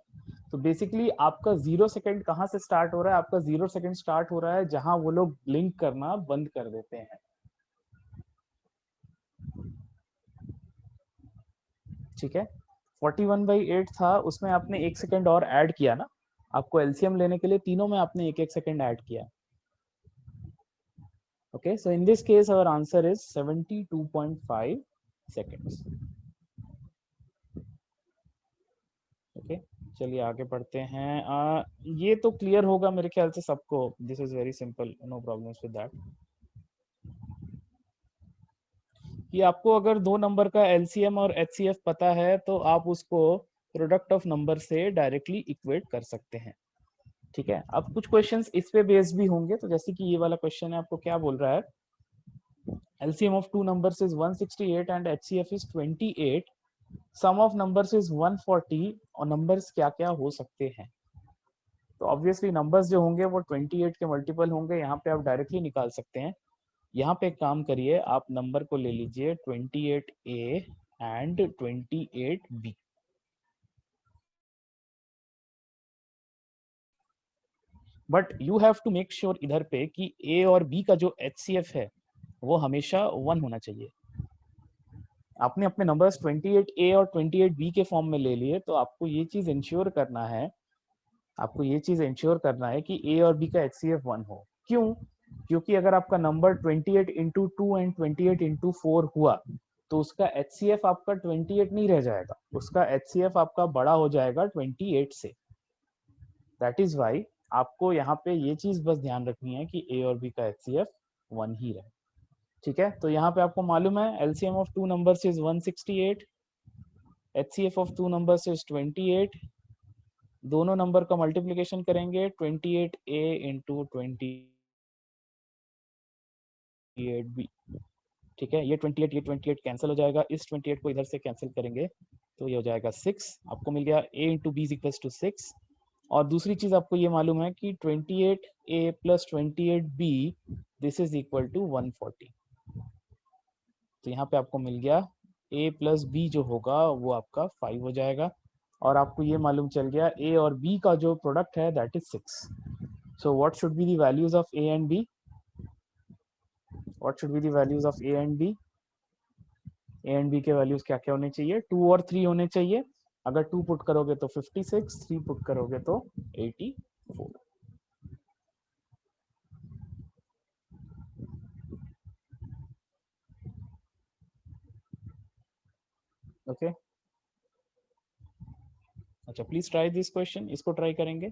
तो बेसिकली आपका 0 सेकंड कहाँ से स्टार्ट हो रहा है? आपका 0 सेकंड स्टार्ट हो रहा है जहां वो लोग ब्लिंक करना बंद कर देते हैं। ठीक है, 41/8 था, उसमें आपने 1 सेकंड और ऐड किया ना, आपको एलसीएम लेने के लिए तीनों में आपने एक एक सेकंड ऐड किया। Okay, so in this case our answer is 72.5 seconds. ओके, चलिए आगे बढ़ते हैं। ये तो क्लियर होगा मेरे ख्याल से सबको, this is very simple, no problems with that. कि आपको अगर दो नंबर का एलसीएम और एचसीएफ पता है तो आप उसको प्रोडक्ट ऑफ नंबर से डायरेक्टली इक्वेट कर सकते हैं। ठीक है, अब कुछ क्वेश्चंस इस पे बेस्ड भी होंगे, तो जैसे कि ये वाला क्वेश्चन है, आपको क्या बोल रहा है, LCM of two numbers is 168 and HCF is 28, sum of numbers is 140, और नंबर्स क्या क्या हो सकते हैं। तो ऑब्वियसली नंबर्स जो होंगे वो 28 के मल्टीपल होंगे, यहाँ पे आप डायरेक्टली निकाल सकते हैं। यहाँ पे एक काम करिए, आप नंबर को ले लीजिए 28A and 28B। But you have to make sure इधर पे कि A और B का जो HCF है वो हमेशा 1 होना चाहिए। आपने अपने नंबर्स 28A और 28B के फॉर्म में ले लिए, तो आपको ये चीज इंश्योर करना है, आपको ये चीज इंश्योर करना है कि A और B का HCF 1 हो। क्यों? क्योंकि अगर आपका नंबर 28 इंटू 2 एंड 28 इंटू 4 हुआ, तो उसका HCF आपका 28 नहीं रह जाएगा, उसका HCF आपका बड़ा हो जाएगा 28 से। दैट इज वाई आपको यहाँ पे ये चीज बस ध्यान रखनी है कि A और B का HCF 1 ही रहे। ठीक है, तो यहाँ पे आपको मालूम है LCM of two numbers is 168, HCF of two numbers is 28, दोनों नंबर का मल्टीप्लीकेशन करेंगे 28A इंटू 28B। ठीक है, ये 28 कैंसिल हो जाएगा, इस 28 को इधर से कैंसिल करेंगे तो ये हो जाएगा 6, आपको मिल गया A into B equal to 6। और दूसरी चीज आपको ये मालूम है कि 28A plus 28B this is equal to 140। तो यहाँ पे आपको मिल गया A प्लस बी जो होगा वो आपका 5 हो जाएगा, और आपको ये मालूम चल गया A और B का जो प्रोडक्ट है that is 6। So what should be the values of A and B? What should be the values of A and B? A and B के वैल्यूज क्या क्या होने चाहिए? 2 और 3 होने चाहिए। अगर 2 पुट करोगे तो 56, 3 पुट करोगे तो 84। ओके, अच्छा प्लीज ट्राई दिस क्वेश्चन, इसको ट्राई करेंगे।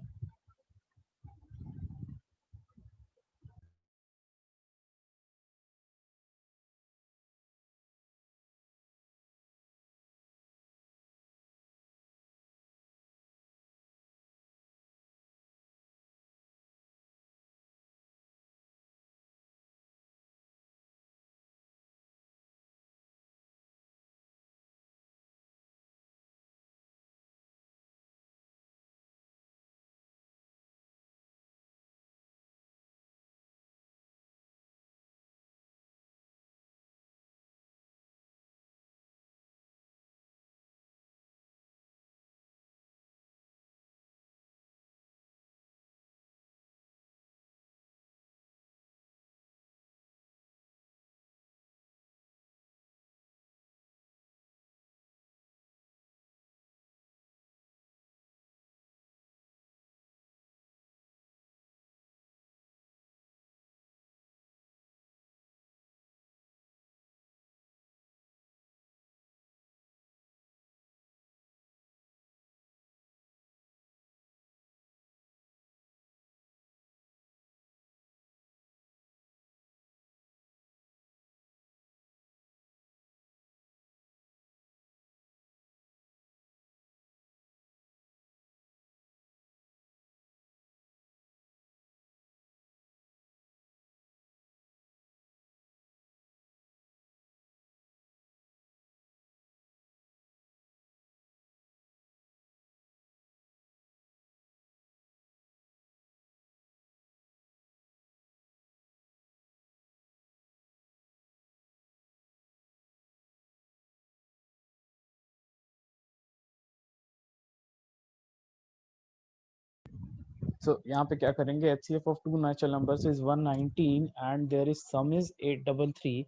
So यहाँ पे क्या करेंगे, HCF of two natural numbers is 119 and there is sum is 833.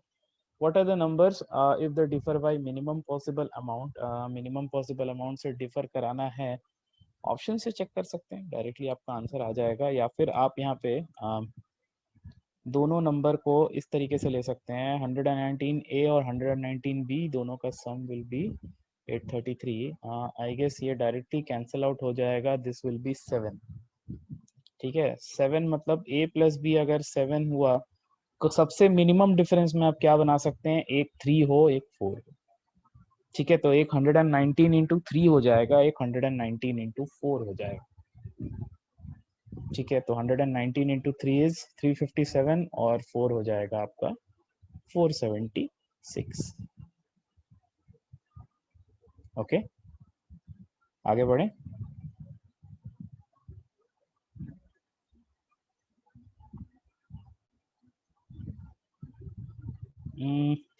What are the numbers if they differ by minimum possible amount? Minimum possible amount से differ कराना है, ऑप्शन से चेक कर सकते हैं, डायरेक्टली आपका आंसर आ जाएगा। या फिर आप यहाँ पे दोनों नंबर को इस तरीके से ले सकते हैं, 119A और 119B दोनों का सम विल बी 833। आई गेस ये डायरेक्टली कैंसिल आउट हो जाएगा, दिस विल बी 7। ठीक है, 7 मतलब A प्लस बी अगर 7 हुआ तो सबसे मिनिमम डिफरेंस में आप क्या बना सकते हैं, एक 3 हो एक 4 हो। ठीक है, तो एक 119 इंटू 3 हो जाएगा, एक 119 इंटू 4 हो जाएगा। ठीक है, तो 119 इंटू 3 इज 357 और 4 हो जाएगा आपका 476। ओके, आगे बढ़े।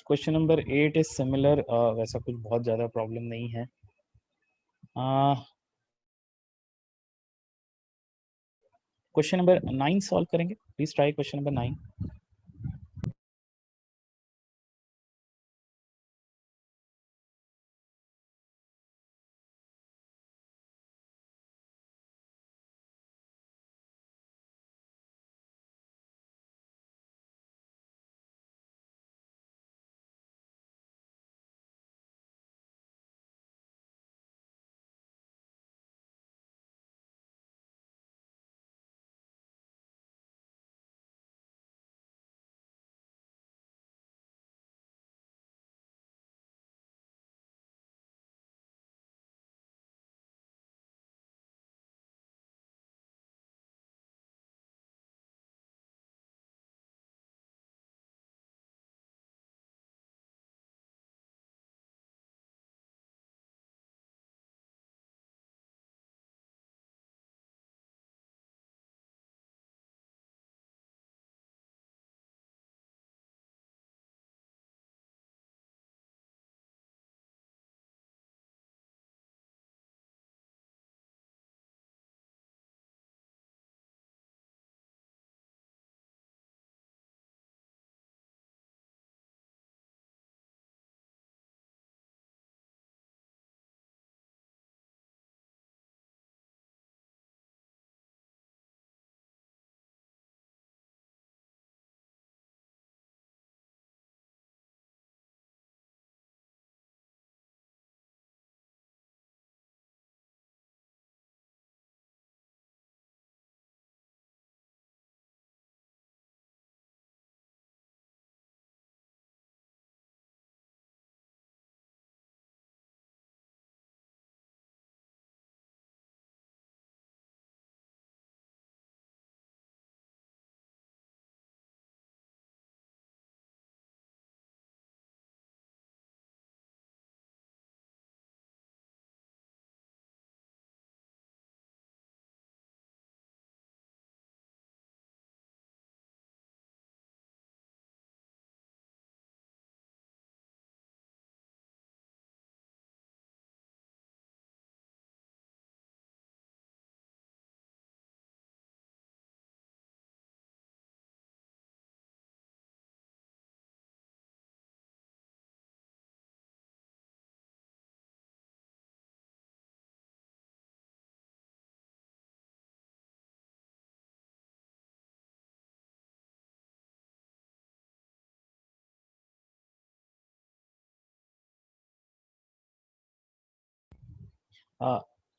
क्वेश्चन नंबर 8 इज सिमिलर, वैसा कुछ बहुत ज्यादा प्रॉब्लम नहीं है। क्वेश्चन नंबर 9 सॉल्व करेंगे, प्लीज ट्राई क्वेश्चन नंबर 9।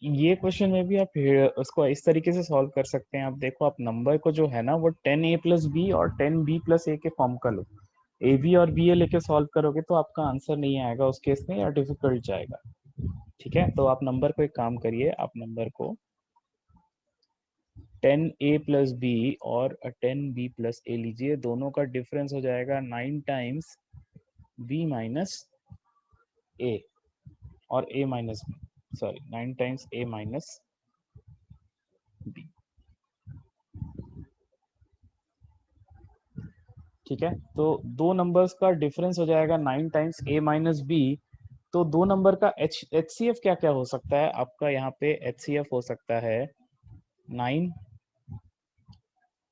ये क्वेश्चन में भी आप उसको इस तरीके से सॉल्व कर सकते हैं। आप देखो, आप नंबर को जो है ना वो 10A प्लस बी और 10B प्लस ए के फॉर्म का लो। ए बी और बी ए लेके सॉल्व करोगे तो आपका आंसर नहीं आएगा उस केस में, या डिफिकल्ट जाएगा। ठीक है, तो आप नंबर को एक काम करिए, आप नंबर को 10A प्लस बी और 10B प्लस ए लीजिए, दोनों का डिफरेंस हो जाएगा 9 टाइम्स B माइनस ए और A minus B, sorry 9 times A minus B. ठीक है, तो दो नंबर्स का डिफरेंस हो जाएगा 9 टाइम्स A माइनस बी। तो दो नंबर का HCF क्या क्या हो सकता है आपका, यहाँ पे HCF हो सकता है 9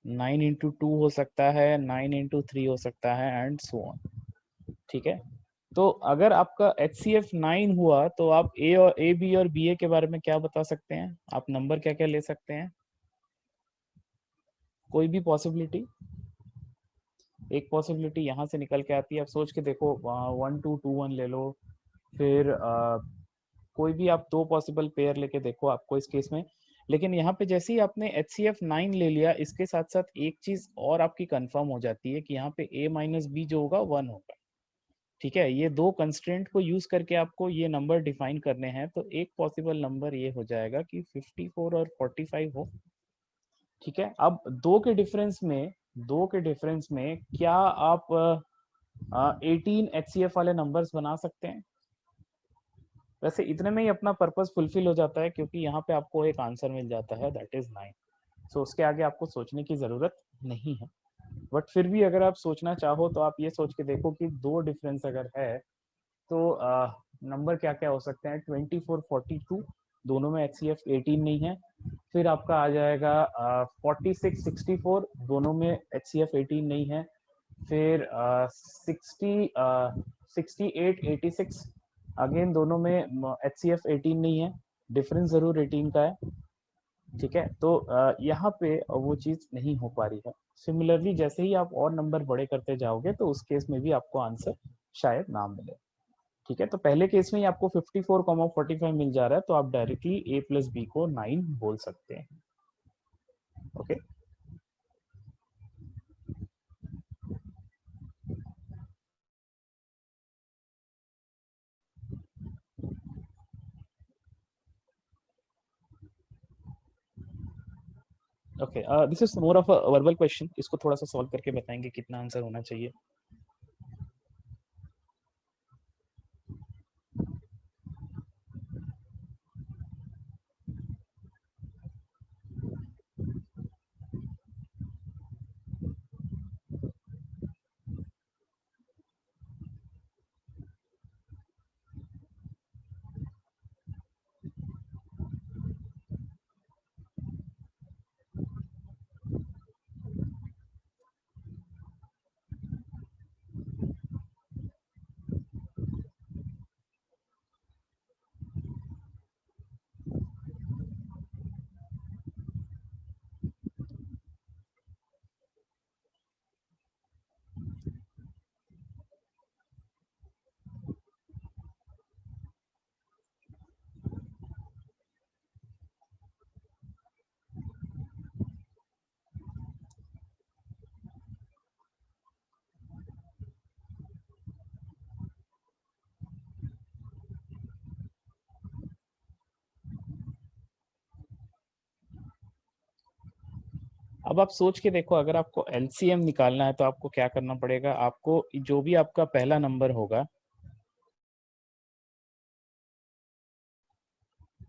9 इंटू 2 हो सकता है, 9 इंटू 3 हो सकता है, एंड सो ऑन। ठीक है, तो अगर आपका HCF 9 हुआ तो आप ए बी और बी ए के बारे में क्या बता सकते हैं? आप नंबर क्या क्या ले सकते हैं? कोई भी पॉसिबिलिटी? एक पॉसिबिलिटी यहाँ से निकल के आती है, आप सोच के देखो, 1 2 2 1 ले लो, फिर कोई भी आप दो पॉसिबल पेयर लेके देखो आपको इस केस में। लेकिन यहाँ पे जैसे ही आपने HCF 9 ले लिया, इसके साथ साथ एक चीज और आपकी कंफर्म हो जाती है कि यहाँ पे A माइनस बी जो होगा 1 होगा। ठीक है, ये दो कंस्ट्रेंट को यूज करके आपको ये नंबर डिफाइन करने हैं, तो एक पॉसिबल नंबर ये हो जाएगा कि 54 और 45 हो। ठीक है, अब दो के डिफरेंस में क्या आप 18 HCF वाले नंबर्स बना सकते हैं? वैसे इतने में ही अपना पर्पस फुलफिल हो जाता है, क्योंकि यहाँ पे आपको एक आंसर मिल जाता है, दैट इज 9। सो उसके आगे आपको सोचने की जरूरत नहीं है। बट फिर भी अगर आप सोचना चाहो तो आप ये सोच के देखो कि दो डिफरेंस अगर है तो नंबर क्या क्या हो सकते हैं। 24 42 दोनों में HCF 18 नहीं है। फिर आपका आ जाएगा 46 64 दोनों में HCF 18 नहीं है। फिर 68 86 अगेन दोनों में HCF 18 नहीं है, डिफरेंस जरूर 18 का है। ठीक है, तो यहाँ पे वो चीज नहीं हो पा रही है। सिमिलरली जैसे ही आप और नंबर बड़े करते जाओगे तो उस केस में भी आपको आंसर शायद ना मिले। ठीक है, तो पहले केस में ही आपको 54 45 मिल जा रहा है, तो आप डायरेक्टली A प्लस बी को 9 बोल सकते हैं। Okay, okay, this is more of a verbal question, इसको थोड़ा सा सॉल्व करके बताएंगे कितना आंसर होना चाहिए। अब आप सोच के देखो, अगर आपको LCM निकालना है तो आपको क्या करना पड़ेगा? आपको जो भी आपका पहला नंबर होगा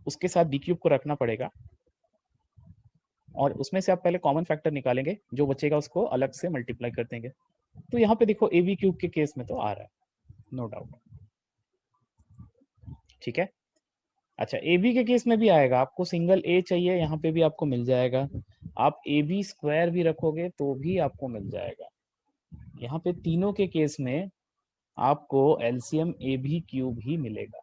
उसके साथ बी क्यूब को रखना पड़ेगा, और उसमें से आप पहले कॉमन फैक्टर निकालेंगे, जो बचेगा उसको अलग से मल्टीप्लाई कर देंगे। तो यहाँ पे देखो ए बी क्यूब के केस में तो आ रहा है, नो डाउट। ठीक है, अच्छा ए बी के केस में भी आएगा, आपको सिंगल ए चाहिए, यहाँ पे भी आपको मिल जाएगा। आप ए बी स्क्वायर भी रखोगे तो भी आपको मिल जाएगा। यहाँ पे तीनों के केस में आपको एलसीएम ए बी क्यूब ही मिलेगा।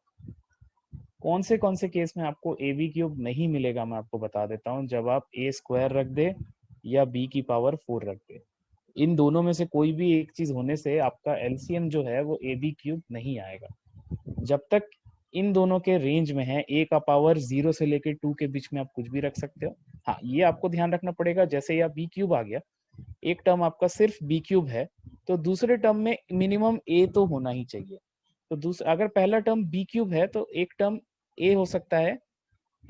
कौन से केस में आपको ए बी क्यूब नहीं मिलेगा, मैं आपको बता देता हूँ। जब आप ए स्क्वायर रख दे या बी की पावर 4 रख दे, इन दोनों में से कोई भी एक चीज होने से आपका एलसीएम जो है वो ए बी क्यूब नहीं आएगा। जब तक इन दोनों के रेंज में है, ए का पावर 0 से लेकर 2 के बीच में आप कुछ भी रख सकते हो। हाँ, ये आपको ध्यान रखना पड़ेगा, जैसे या बी क्यूब आ गया, एक टर्म आपका सिर्फ बी क्यूब है, तो दूसरे टर्म में मिनिमम ए तो होना ही चाहिए। तो दूसरा, अगर पहला टर्म बी क्यूब है तो एक टर्म ए हो सकता है,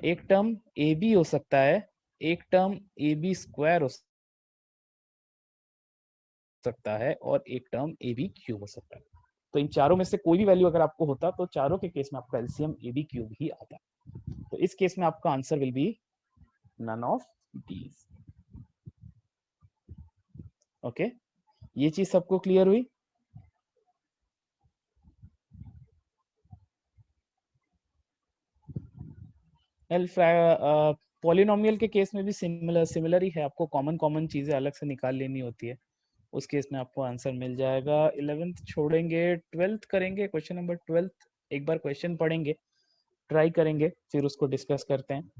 एक टर्म ए बी हो सकता है, एक टर्म ए बी स्क्वायर हो सकता है, और एक टर्म ए बी क्यूब हो सकता है। तो इन चारों में से कोई भी वैल्यू अगर आपको होता तो चारों के केस में आपका एलसीएम ए बी क्यूब ही आता। तो इस केस में आपका answer will be none of these. Okay, ये चीज सबको क्लियर हुई? पॉलिनोमियल के केस में भी सिमिलर सिमिलर ही है, आपको कॉमन कॉमन चीजें अलग से निकाल लेनी होती है, उस केस में आपको आंसर मिल जाएगा। 11th छोड़ेंगे, 12th करेंगे, क्वेश्चन नंबर 12th एक बार क्वेश्चन पढ़ेंगे, ट्राई करेंगे, फिर उसको डिस्कस करते हैं।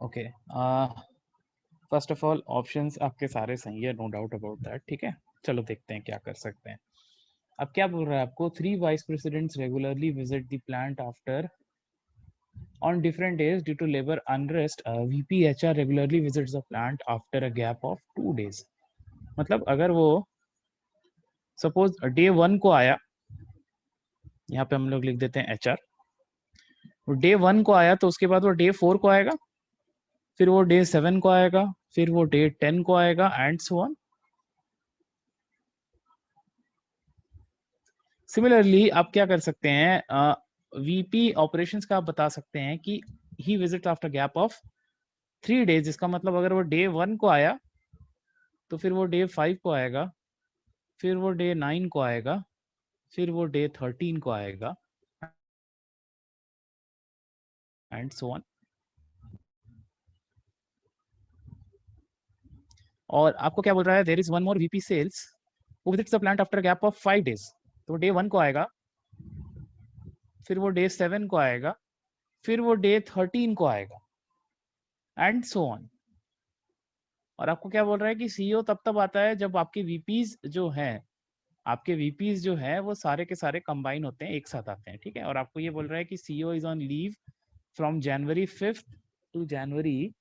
Okay, first of all options आपके सारे सही है, नो डाउट अबाउट दैट, ठीक है। चलो देखते हैं क्या कर सकते हैं। अब क्या बोल रहा है आपको, 3 vice presidents regularly visit the plant after on different days due to labor unrest. VP HR regularly visits the plant after a gap of 2 days. मतलब अगर वो सपोज डे 1 को आया, यहाँ पे हम लोग लिख देते हैं HR, वो डे 1 को आया तो उसके बाद वो डे 4 को आएगा, फिर वो डे 7 को आएगा, फिर वो डे 10 को आएगा एंड सो ऑन। सिमिलरली आप क्या कर सकते हैं, वीपी ऑपरेशंस का आप बता सकते हैं कि he visit after gap of 3 days, इसका मतलब अगर वो डे 1 को आया तो फिर वो डे 5 को आएगा, फिर वो डे 9 को आएगा, फिर वो डे 13 को आएगा एंड सो ऑन। और आपको क्या बोल रहा है, there is one more VP sales who visits the plant after gap of 5 days, तो डे 1 को आएगा, फिर वो डे 7 को आएगा, फिर वो डे 13 को आएगा एंड सो ऑन। और आपको क्या बोल रहा है कि सीईओ तब तब आता है जब आपके वीपीज जो हैं, आपके वीपीज जो है वो सारे के सारे कंबाइन होते हैं, एक साथ आते हैं, ठीक है। और आपको ये बोल रहा है कि CEO is on leave from January 5th to January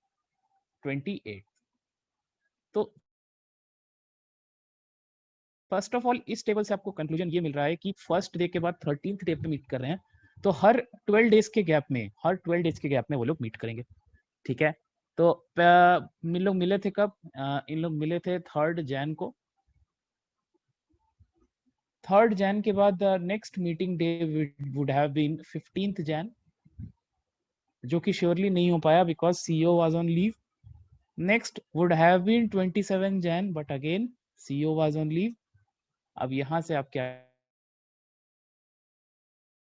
28th। तो फर्स्ट ऑफ ऑल इस टेबल से आपको कंक्लूजन ये मिल रहा है कि फर्स्ट डे के बाद 13th डे पे मीट कर रहे हैं, तो हर 12 डेज के गैप में वो लोग मीट करेंगे, ठीक है। तो इन लोग मिले थे कब, इन लोग मिले थे 3rd Jan को। 3rd Jan के बाद next meeting day would have been 15th Jan, जो कि श्योरली नहीं हो पाया because CEO was on leave. Next would have been 27th Jan, but again CEO was on leave. अब यहाँ से आप क्या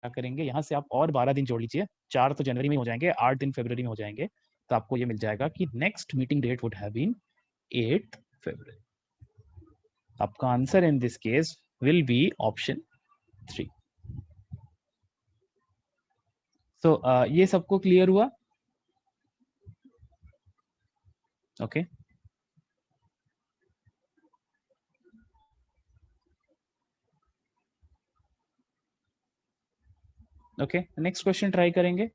करेंगे, यहाँ से आप और 12 दिन जोड़ लीजिए, 4 तो जनवरी में हो जाएंगे, 8 दिन फरवरी में हो जाएंगे, तो आपको ये मिल जाएगा कि next meeting date would have been 8th February। आपका answer in this case will be option 3। सो ये सबको क्लियर हुआ? Okay, okay, next question try करेंगे।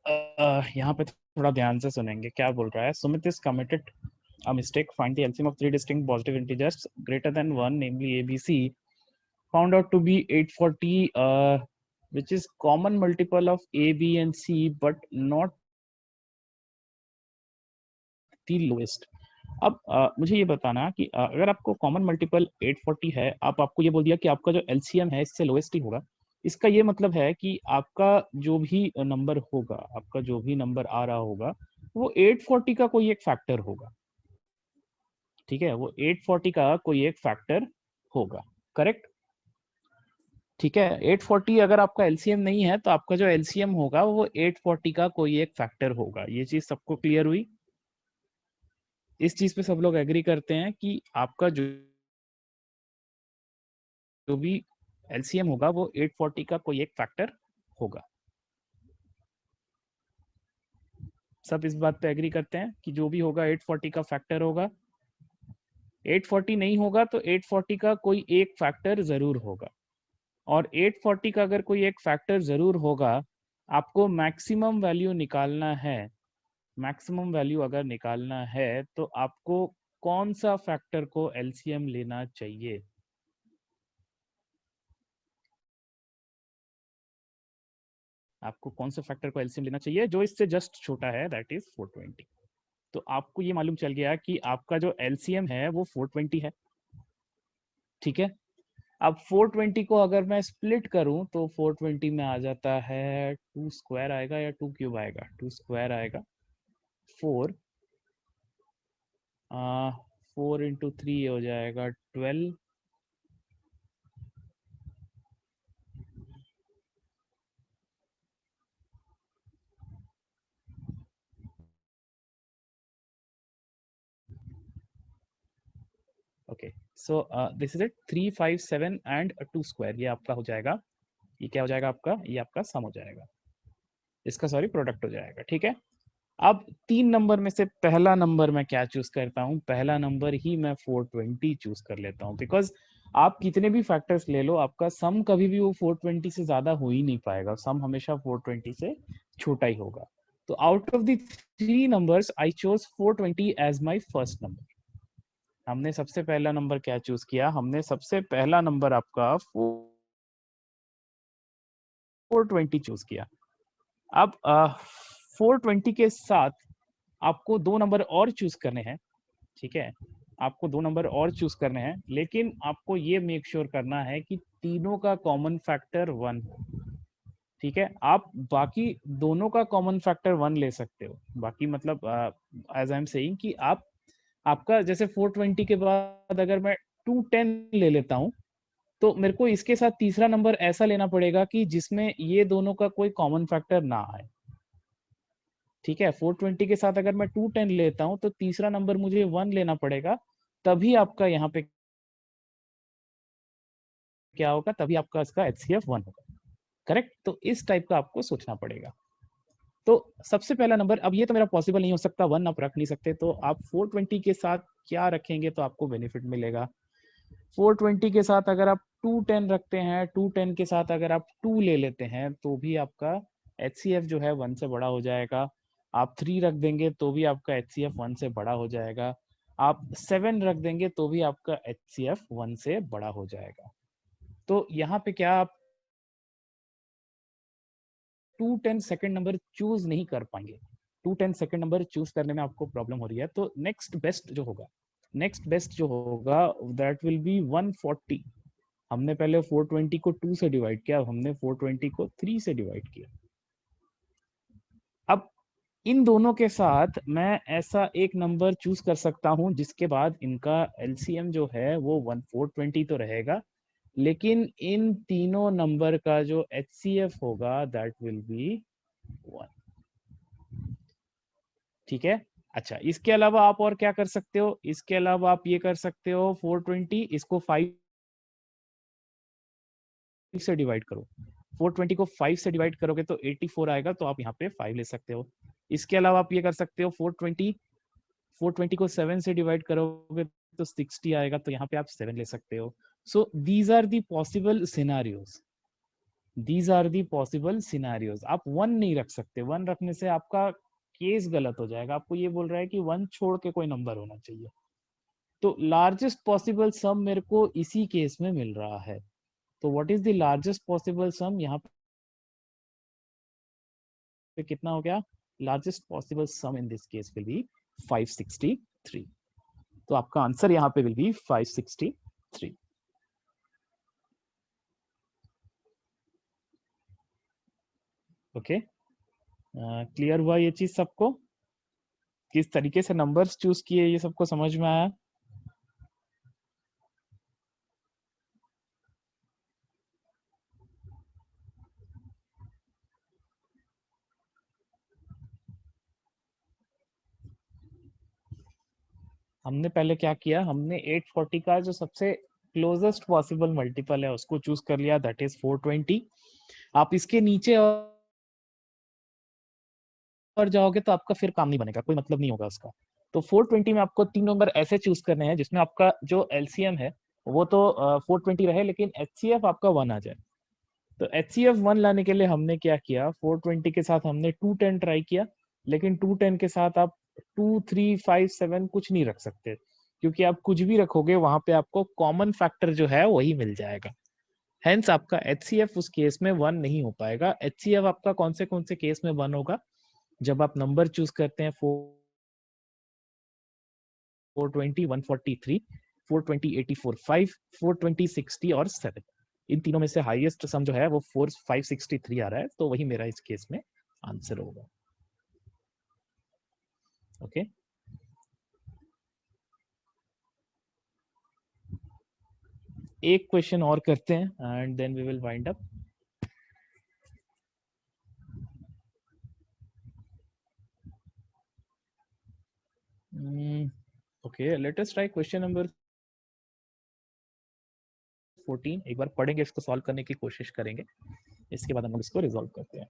यहाँ पे थोड़ा ध्यान से सुनेंगे क्या बोल रहा है. Sumit is committed a mistake. Find the LCM of three distinct positive integers greater than 1, namely a, b, c, found out to be 840, which is common multiple of a, b and c, but not the lowest. अब मुझे ये बताना कि अगर आपको कॉमन मल्टीपल 840 है, आपको ये बोल दिया कि आपका जो एलसीएम है इससे लोएस्ट ही होगा. इसका ये मतलब है कि आपका जो भी नंबर होगा, आपका जो भी नंबर आ रहा होगा, वो 840 का कोई एक फैक्टर होगा. ठीक है, वो 840 का कोई एक फैक्टर होगा. करेक्ट. ठीक है, 840 अगर आपका एलसीएम नहीं है तो आपका जो एलसीएम होगा वो 840 का कोई एक फैक्टर होगा. ये चीज सबको क्लियर हुई? इस चीज पे सब लोग एग्री करते हैं कि आपका जो भी एलसीएम होगा वो 840 का कोई एक फैक्टर होगा. सब इस बात पे एग्री करते हैं कि जो भी होगा 840 का फैक्टर होगा. 840 नहीं होगा तो 840 का कोई एक फैक्टर जरूर होगा. और 840 का अगर कोई एक फैक्टर जरूर होगा, आपको मैक्सिमम वैल्यू निकालना है. मैक्सिमम वैल्यू अगर निकालना है तो आपको कौन सा फैक्टर को एलसीएम लेना चाहिए? आपको कौन सा फैक्टर को एलसीएम लेना चाहिए जो इससे जस्ट छोटा है, दैट इज 420. तो आपको ये मालूम चल गया कि आपका जो एलसीएम है वो 420 है. ठीक है, अब 420 को अगर मैं स्प्लिट करूं तो 420 में आ जाता है 2 स्क्वायर आएगा या 2 क्यूब आएगा? 2 स्क्वायर आएगा. 4 4 इंटू 3 हो जाएगा 12. Okay, so this is it. 3 5 7 and 2 square, ये आपका हो जाएगा. ये क्या हो जाएगा आपका? ये आपका सम हो जाएगा. इसका सॉरी प्रोडक्ट हो जाएगा. ठीक है, अब 3 नंबर में से पहला नंबर मैं क्या चूज करता हूँ? पहला नंबर ही मैं 420 चूज कर लेता हूँ. बिकॉज आप कितने भी फैक्टर्स ले लो, आपका सम कभी भी वो 420 से ज्यादा हो ही नहीं पाएगा. सम हमेशा 420 से छोटा ही होगा. तो out of the 3 numbers I chose 420 as my first number. हमने सबसे पहला नंबर क्या चूज किया? हमने सबसे पहला नंबर आपका 420 चूज किया. अब 420 के साथ आपको 2 नंबर और चूज करने हैं. ठीक है, आपको 2 नंबर और चूज करने हैं, लेकिन आपको ये मेक श्योर करना है कि तीनों का कॉमन फैक्टर 1. ठीक है, आप बाकी दोनों का कॉमन फैक्टर 1 ले सकते हो. बाकी मतलब एज आई एम सेइंग कि आपका जैसे 420 के बाद अगर मैं 210 ले लेता हूं तो मेरे को इसके साथ तीसरा नंबर ऐसा लेना पड़ेगा कि जिसमें ये दोनों का कोई कॉमन फैक्टर ना आए. ठीक है, 420 के साथ अगर मैं 210 लेता हूं तो तीसरा नंबर मुझे 1 लेना पड़ेगा. तभी आपका यहाँ पे क्या होगा? तभी आपका इसका एचसीएफ 1 होगा. करेक्ट. तो इस टाइप का आपको सोचना पड़ेगा. तो सबसे पहला नंबर, अब ये तो मेरा पॉसिबल नहीं हो सकता, 1 आप रख नहीं सकते, तो आप 420 के साथ क्या रखेंगे तो आपको बेनिफिट मिलेगा? 420 के साथ अगर आप 210 रखते हैं, 210 के साथ अगर आप 2 ले लेते हैं तो भी आपका एचसीएफ जो है 1 से बड़ा हो जाएगा. आप 3 रख देंगे तो भी आपका एचसीएफ 1 से बड़ा हो जाएगा. आप 7 रख देंगे तो भी आपका एचसीएफ 1 से बड़ा हो जाएगा. तो यहाँ पे क्या आप 210 सेकंड नंबर चूज नहीं कर पाएंगे? 210 सेकंड नंबर चूज करने में आपको प्रॉब्लम हो रही है, तो नेक्स्ट बेस्ट जो होगा दैट विल बी 140. हमने पहले 420 को 2 से डिवाइड किया, हमने 420 को 3 से डिवाइड किया. अब इन दोनों के साथ मैं ऐसा एक नंबर चूज कर सकता हूं जिसके बाद इनका एलसीएम जो है वो 420 तो रहेगा, लेकिन इन तीनों नंबर का जो एचसीएफ होगा दैट विल बी 1. ठीक है. अच्छा, इसके अलावा आप और क्या कर सकते हो? इसके अलावा आप ये कर सकते हो 420 इसको 5 से डिवाइड करो. 420 को 5 से डिवाइड करोगे तो 84 आएगा, तो आप यहाँ पे 5 ले सकते हो. इसके अलावा आप ये कर सकते हो 420 को 7 से डिवाइड करोगे तो 60 आएगा, तो यहाँ पे आप 7 ले सकते हो. So these are the possible scenarios. These are the possible scenarios. आप 1 नहीं रख सकते, 1 रखने से आपका केस गलत हो जाएगा। आपको ये बोल रहा है कि 1 छोड़ के कोई नंबर होना चाहिए। तो लार्जेस्ट पॉसिबल सम मेरे को इसी केस में मिल रहा है। तो what is the largest possible sum, यहाँ पे कितना हो गया? Largest possible sum in this case will be 563। तो आपका आंसर यहाँ पे विल बी 563। ओके, क्लियर हुआ ये चीज सबको? किस तरीके से नंबर्स चूज किए ये सबको समझ में आया? हमने पहले क्या किया, हमने 840 का जो सबसे क्लोजेस्ट पॉसिबल मल्टीपल है उसको चूज कर लिया, दैट इज 420। आप इसके नीचे और जाओगे तो आपका फिर काम नहीं बनेगा, कोई मतलब नहीं होगा उसका। तो 420 में आपको 3 नंबर ऐसे चूज करने हैं जिसमें आपका जो एलसीएम है वो तो 420 रहे, लेकिन एचसीएफ आपका 1 आ जाए। तो एचसीएफ 1 लाने के लिए हमने क्या किया, 420 के साथ हमने 210 ट्राई किया, लेकिन 210 के साथ आप 2, 3, 5, 7 कुछ नहीं रख सकते, क्योंकि आप कुछ भी रखोगे वहां पे आपको कॉमन फैक्टर जो है वही मिल जाएगा। हेंस आपका एचसीएफ उस केस में 1 नहीं हो पाएगा। एचसीएफ आपका कौन से केस में 1 होगा, जब आप नंबर चूज करते हैं 420, 143, 420, 84, 5, 420, 60 और 7। इन तीनों में से हाईएस्ट सम जो है वो 563 आ रहा है, तो वही मेरा इस केस में आंसर होगा। ओके, एक क्वेश्चन और करते हैं and then we will wind up. Okay, let us try question number 14। एक बार पढ़ेंगे, इसको सॉल्व करने की कोशिश करेंगे, इसके बाद हम लोग इसको रिजॉल्व करते हैं।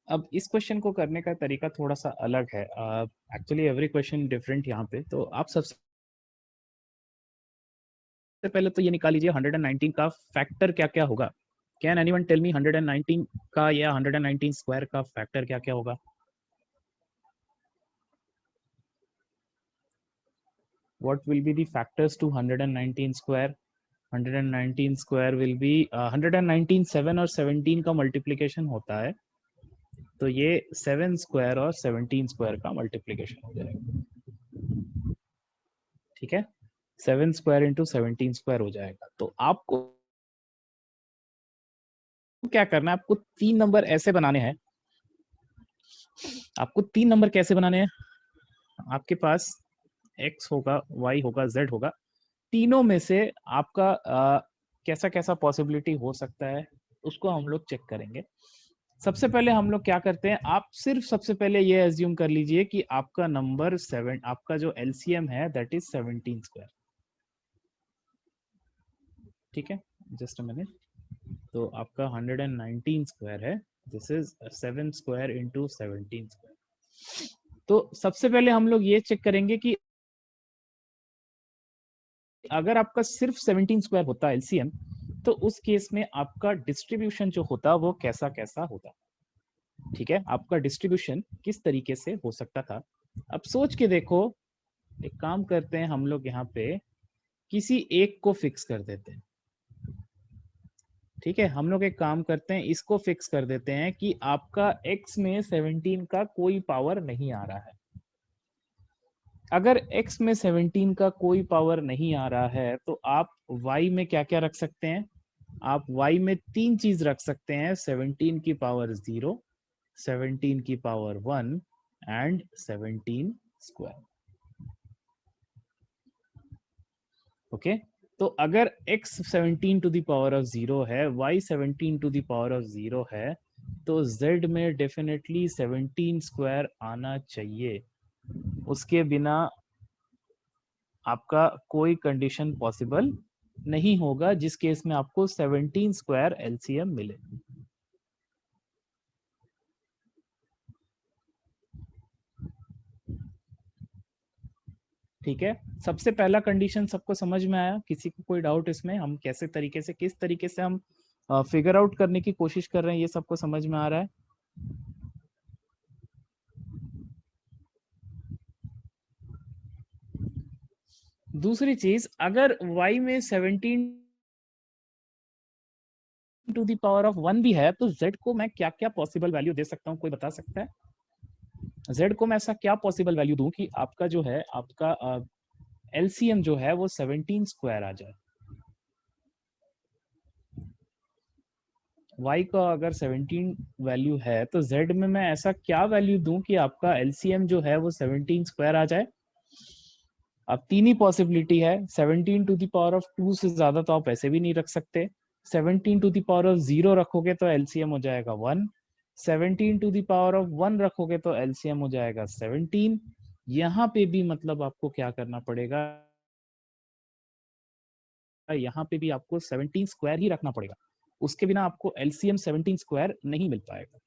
अब इस क्वेश्चन को करने का तरीका थोड़ा सा अलग है। एक्चुअली एवरी क्वेश्चन डिफरेंट यहाँ पे। तो आप सबसे पहले तो ये निकाल लीजिए 119 का फैक्टर क्या क्या होगा। कैन एनीवन टेल मी 119 का या 119 स्क्वायर का फैक्टर क्या क्या होगा? What will be the factors to 119 square? 119 square will be 119 7 और 17 का मल्टीप्लिकेशन होता है, तो ये 7 स्क्वायर और 17 स्क्वायर का मल्टीप्लिकेशन हो जाएगा। ठीक है, 7 स्क्वायर इंटू 17 स्क्वायर हो जाएगा। तो आपको क्या करना है, आपको 3 नंबर ऐसे बनाने हैं। आपको 3 नंबर कैसे बनाने हैं? आपके पास x होगा, y होगा, z होगा। तीनों में से आपका कैसा कैसा पॉसिबिलिटी हो सकता है उसको हम लोग चेक करेंगे। सबसे पहले हम लोग क्या करते हैं, आप सिर्फ सबसे पहले ये एज्यूम कर लीजिए कि आपका नंबर 7, आपका जो एलसीएम है दैट इज 17 स्क्वायर। ठीक है, जस्ट अ मिनट। तो आपका 119 स्क्वायर है, this is 7 square into 17 square. तो सबसे पहले हम लोग ये चेक करेंगे कि अगर आपका सिर्फ 17 स्क्वायर होता एलसीएम, तो उस केस में आपका डिस्ट्रीब्यूशन जो होता वो कैसा कैसा होता। ठीक है, आपका डिस्ट्रीब्यूशन किस तरीके से हो सकता था। अब सोच के देखो, एक काम करते हैं हम लोग यहाँ पे किसी एक को फिक्स कर देते हैं। ठीक है, हम लोग एक काम करते हैं, इसको फिक्स कर देते हैं कि आपका x में 17 का कोई पावर नहीं आ रहा है। अगर x में 17 का कोई पावर नहीं आ रहा है तो आप y में क्या क्या रख सकते हैं, आप y में तीन चीज रख सकते हैं, 17 की पावर 0, 17 की पावर 1 एंड 17 स्क्वायर। ओके, तो अगर x 17 to the power of 0 है, y 17 to the power of 0 है, तो z में डेफिनेटली 17 स्क्वायर आना चाहिए। उसके बिना आपका कोई कंडीशन पॉसिबल नहीं होगा जिस केस में आपको 17 स्क्वायर एलसीएम मिले। ठीक है, सबसे पहला कंडीशन सबको समझ में आया, किसी को कोई डाउट इसमें, हम कैसे तरीके से, किस तरीके से हम फिगर आउट करने की कोशिश कर रहे हैं, ये सबको समझ में आ रहा है। दूसरी चीज, अगर y में 17 टू द पावर ऑफ 1 भी है, तो z को मैं क्या क्या पॉसिबल वैल्यू दे सकता हूं, कोई बता सकता है? z को मैं ऐसा क्या पॉसिबल वैल्यू दूं कि आपका जो है, आपका एलसीएम जो है वो 17 स्क्वायर आ जाए। y का अगर 17 वैल्यू है तो z में मैं ऐसा क्या वैल्यू दूं कि आपका एलसीएम जो है वो 17 स्क्वायर आ जाए। अब तीन ही पॉसिबिलिटी है, 17 टू द पावर ऑफ 2 से ज्यादा तो आप ऐसे भी नहीं रख सकते, 17 टू द पावर ऑफ 0 रखोगे तो एलसीएम हो जाएगा 1, 17 टू द पावर ऑफ 1 रखोगे तो एलसीएम हो जाएगा 17। यहाँ पे भी मतलब आपको क्या करना पड़ेगा, यहाँ पे भी आपको 17 स्क्वायर ही रखना पड़ेगा, उसके बिना आपको एलसीएम 17 स्क्वायर नहीं मिल पाएगा।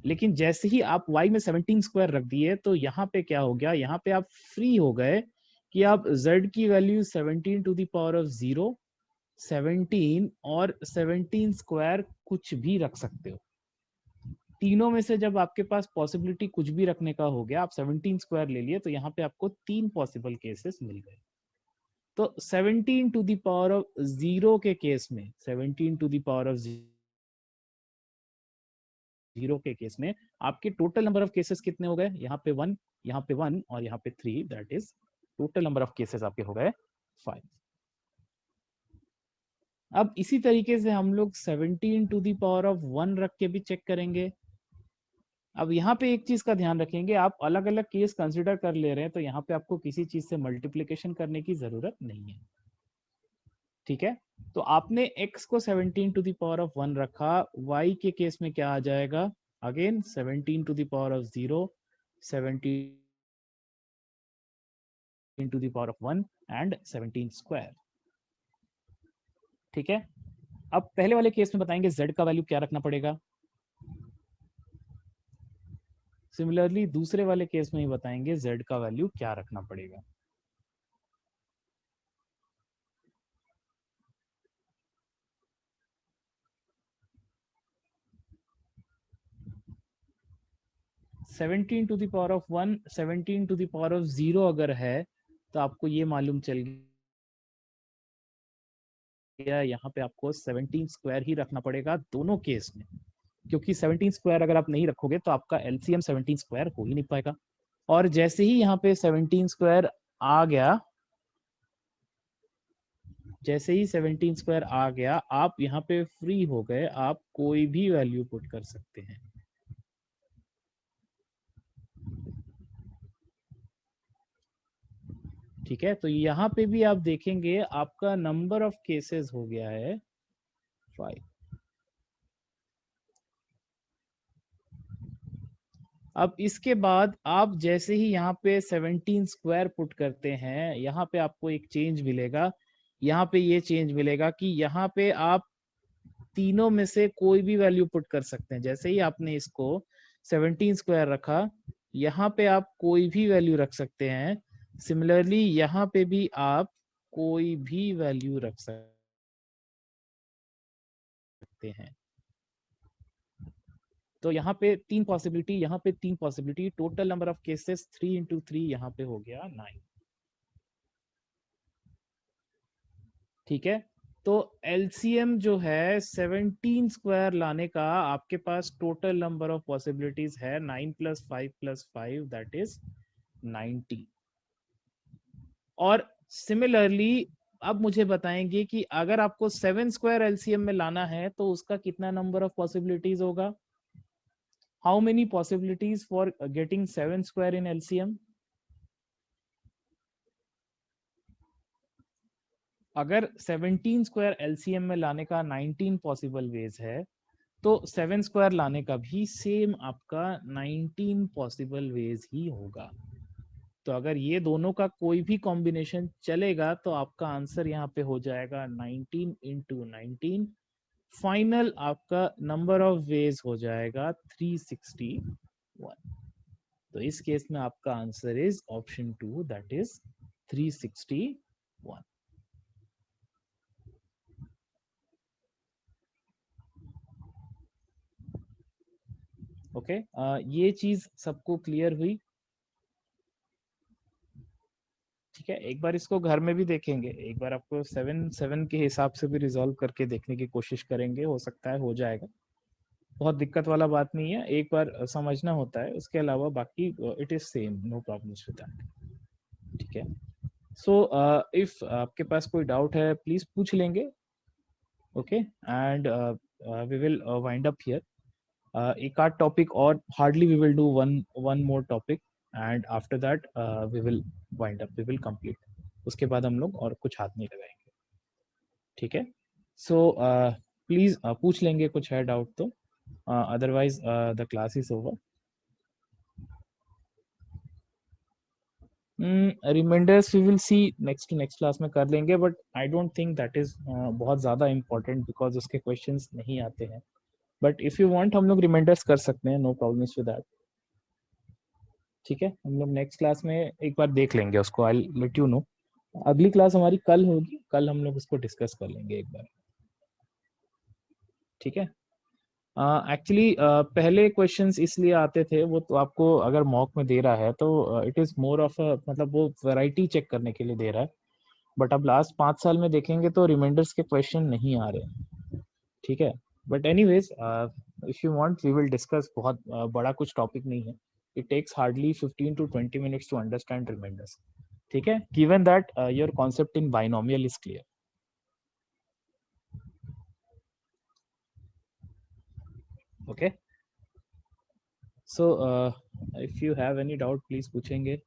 लेकिन जैसे ही आप y में 17 स्क्वायर रख दिए तो यहाँ पे क्या हो गया, यहाँ पे आप फ्री हो गए कि आप z की value 17 to the power of 0, 17 और 17 स्क्वायर कुछ भी रख सकते हो। तीनों में से जब आपके पास पॉसिबिलिटी कुछ भी रखने का हो गया, आप 17 स्क्वायर ले लिए, तो यहाँ पे आपको तीन पॉसिबल केसेस मिल गए। तो 17 टू द पावर ऑफ 0 के केस में, 17 टू द पावर ऑफ 0 के केस में आपके टोटल नंबर ऑफ केसेस कितने हो गए, यहाँ पे 1, यहाँ पे 1 और यहाँ पे 3, that is total number of cases आपके हो गए 5। अब इसी तरीके से हम लोग 17 टू द पावर ऑफ 1 रख के भी चेक करेंगे। अब यहाँ पे एक चीज का ध्यान रखेंगे, आप अलग अलग केस कंसिडर कर ले रहे हैं तो यहाँ पे आपको किसी चीज से मल्टीप्लीकेशन करने की जरूरत नहीं है। ठीक है, तो आपने x को 17 टू द पावर ऑफ 1 रखा, y के केस में क्या आ जाएगा, again 17 to the power of 0, 17 to the power of 1 and 17 square. ठीक है, अब पहले वाले केस में बताएंगे z का वैल्यू क्या रखना पड़ेगा, सिमिलरली दूसरे वाले केस में ही बताएंगे z का वैल्यू क्या रखना पड़ेगा। Seventeen to the power of 1, 17 to the power of 0 अगर है तो आपको ये मालूम चल गया, यहाँ पे आपको 17 स्क्वायर ही रखना पड़ेगा दोनों केस में, क्योंकि 17 स्क्वायर अगर आप नहीं रखोगे तो आपका एलसीएम 17 स्क्वायर हो ही नहीं पाएगा। और जैसे ही यहाँ पे 17 स्क्वायर आ गया, जैसे ही 17 स्क्वायर आ गया, आप यहाँ पे फ्री हो गए, आप कोई भी वैल्यू पुट कर सकते हैं। ठीक है, तो यहाँ पे भी आप देखेंगे आपका नंबर ऑफ केसेस हो गया है 5। अब इसके बाद आप जैसे ही यहाँ पे 17 स्क्वायर पुट करते हैं, यहाँ पे आपको एक चेंज मिलेगा। यहाँ पे ये चेंज मिलेगा कि यहाँ पे आप तीनों में से कोई भी वैल्यू पुट कर सकते हैं। जैसे ही आपने इसको 17 स्क्वायर रखा, यहाँ पे आप कोई भी वैल्यू रख सकते हैं। सिमिलरली यहाँ पे भी आप कोई भी वैल्यू रख सकते हैं। तो यहाँ पे तीन पॉसिबिलिटी, यहाँ पे तीन possibility, total number of cases 3 into 3 यहाँ पे हो गया 9। ठीक है, तो एलसीएम जो है 17 स्क्वायर लाने का आपके पास टोटल नंबर ऑफ पॉसिबिलिटीज है 9 + 5 दैट इज 90। और सिमिलरली अब मुझे बताएंगे कि अगर आपको 7 स्क्वायर एलसीएम में लाना है तो उसका कितना नंबर ऑफ पॉसिबिलिटीज होगा। How many possibilities for getting 7 square in LCM. अगर 17 स्क्वायर एलसीएम में लाने का 19 पॉसिबल वेज है, तो 7 स्क्वायर लाने का भी सेम आपका 19 पॉसिबल वेज ही होगा। तो अगर ये दोनों का कोई भी कॉम्बिनेशन चलेगा तो आपका आंसर यहाँ पे हो जाएगा 19 इंटू 19। फाइनल आपका नंबर ऑफ वेज हो जाएगा 361। तो इस केस में आपका answer is option 2 that is 361। Okay, ये चीज सबको क्लियर हुई। ठीक है, एक बार इसको घर में भी देखेंगे, एक बार आपको 7 के हिसाब से भी रिजॉल्व करके देखने की कोशिश करेंगे, हो सकता है हो जाएगा। बहुत दिक्कत वाला बात नहीं है, एक बार समझना होता है, उसके अलावा बाकी it is same, no problems with that. ठीक है, सो इफ आपके पास कोई डाउट है प्लीज पूछ लेंगे। Okay, and we will wind up here. एक आध टॉपिक और, hardly we will do one more topic and after that we will wind up, we will complete. उसके बाद हम लोग और कुछ हाथ नहीं लगाएंगे। ठीक है, सो प्लीज पूछ लेंगे कुछ है डाउट तो, otherwise the class is over. Reminders we will see next to next class में कर लेंगे, but I don't think that is बहुत ज़्यादा इंपॉर्टेंट बिकॉज उसके क्वेश्चंस नहीं आते हैं। बट इफ़ यू वांट हम लोग रिमाइंडर्स कर सकते हैं, नो प्रॉब्लम्स विद दैट। ठीक है, हम लोग नेक्स्ट क्लास में एक बार देख लेंगे उसको, आई लेट यू नो। अगली क्लास हमारी कल होगी, कल हम लोग उसको डिस्कस कर लेंगे एक बार। ठीक है, एक्चुअली पहले क्वेश्चंस इसलिए आते थे, वो तो आपको अगर मॉक में दे रहा है तो इट इज़ मोर ऑफ मतलब वो वैरायटी चेक करने के लिए दे रहा है। बट अब लास्ट 5 साल में देखेंगे तो रिमाइंडर्स के क्वेश्चन नहीं आ रहे। ठीक है, but anyways if you want we will discuss, बहुत बड़ा कुछ टॉपिक नहीं है। It takes hardly 15 to 20 minutes to understand reminders. ठीक है, given that your concept in binomial is clear. Okay, so if you have any doubt please पूछेंगे।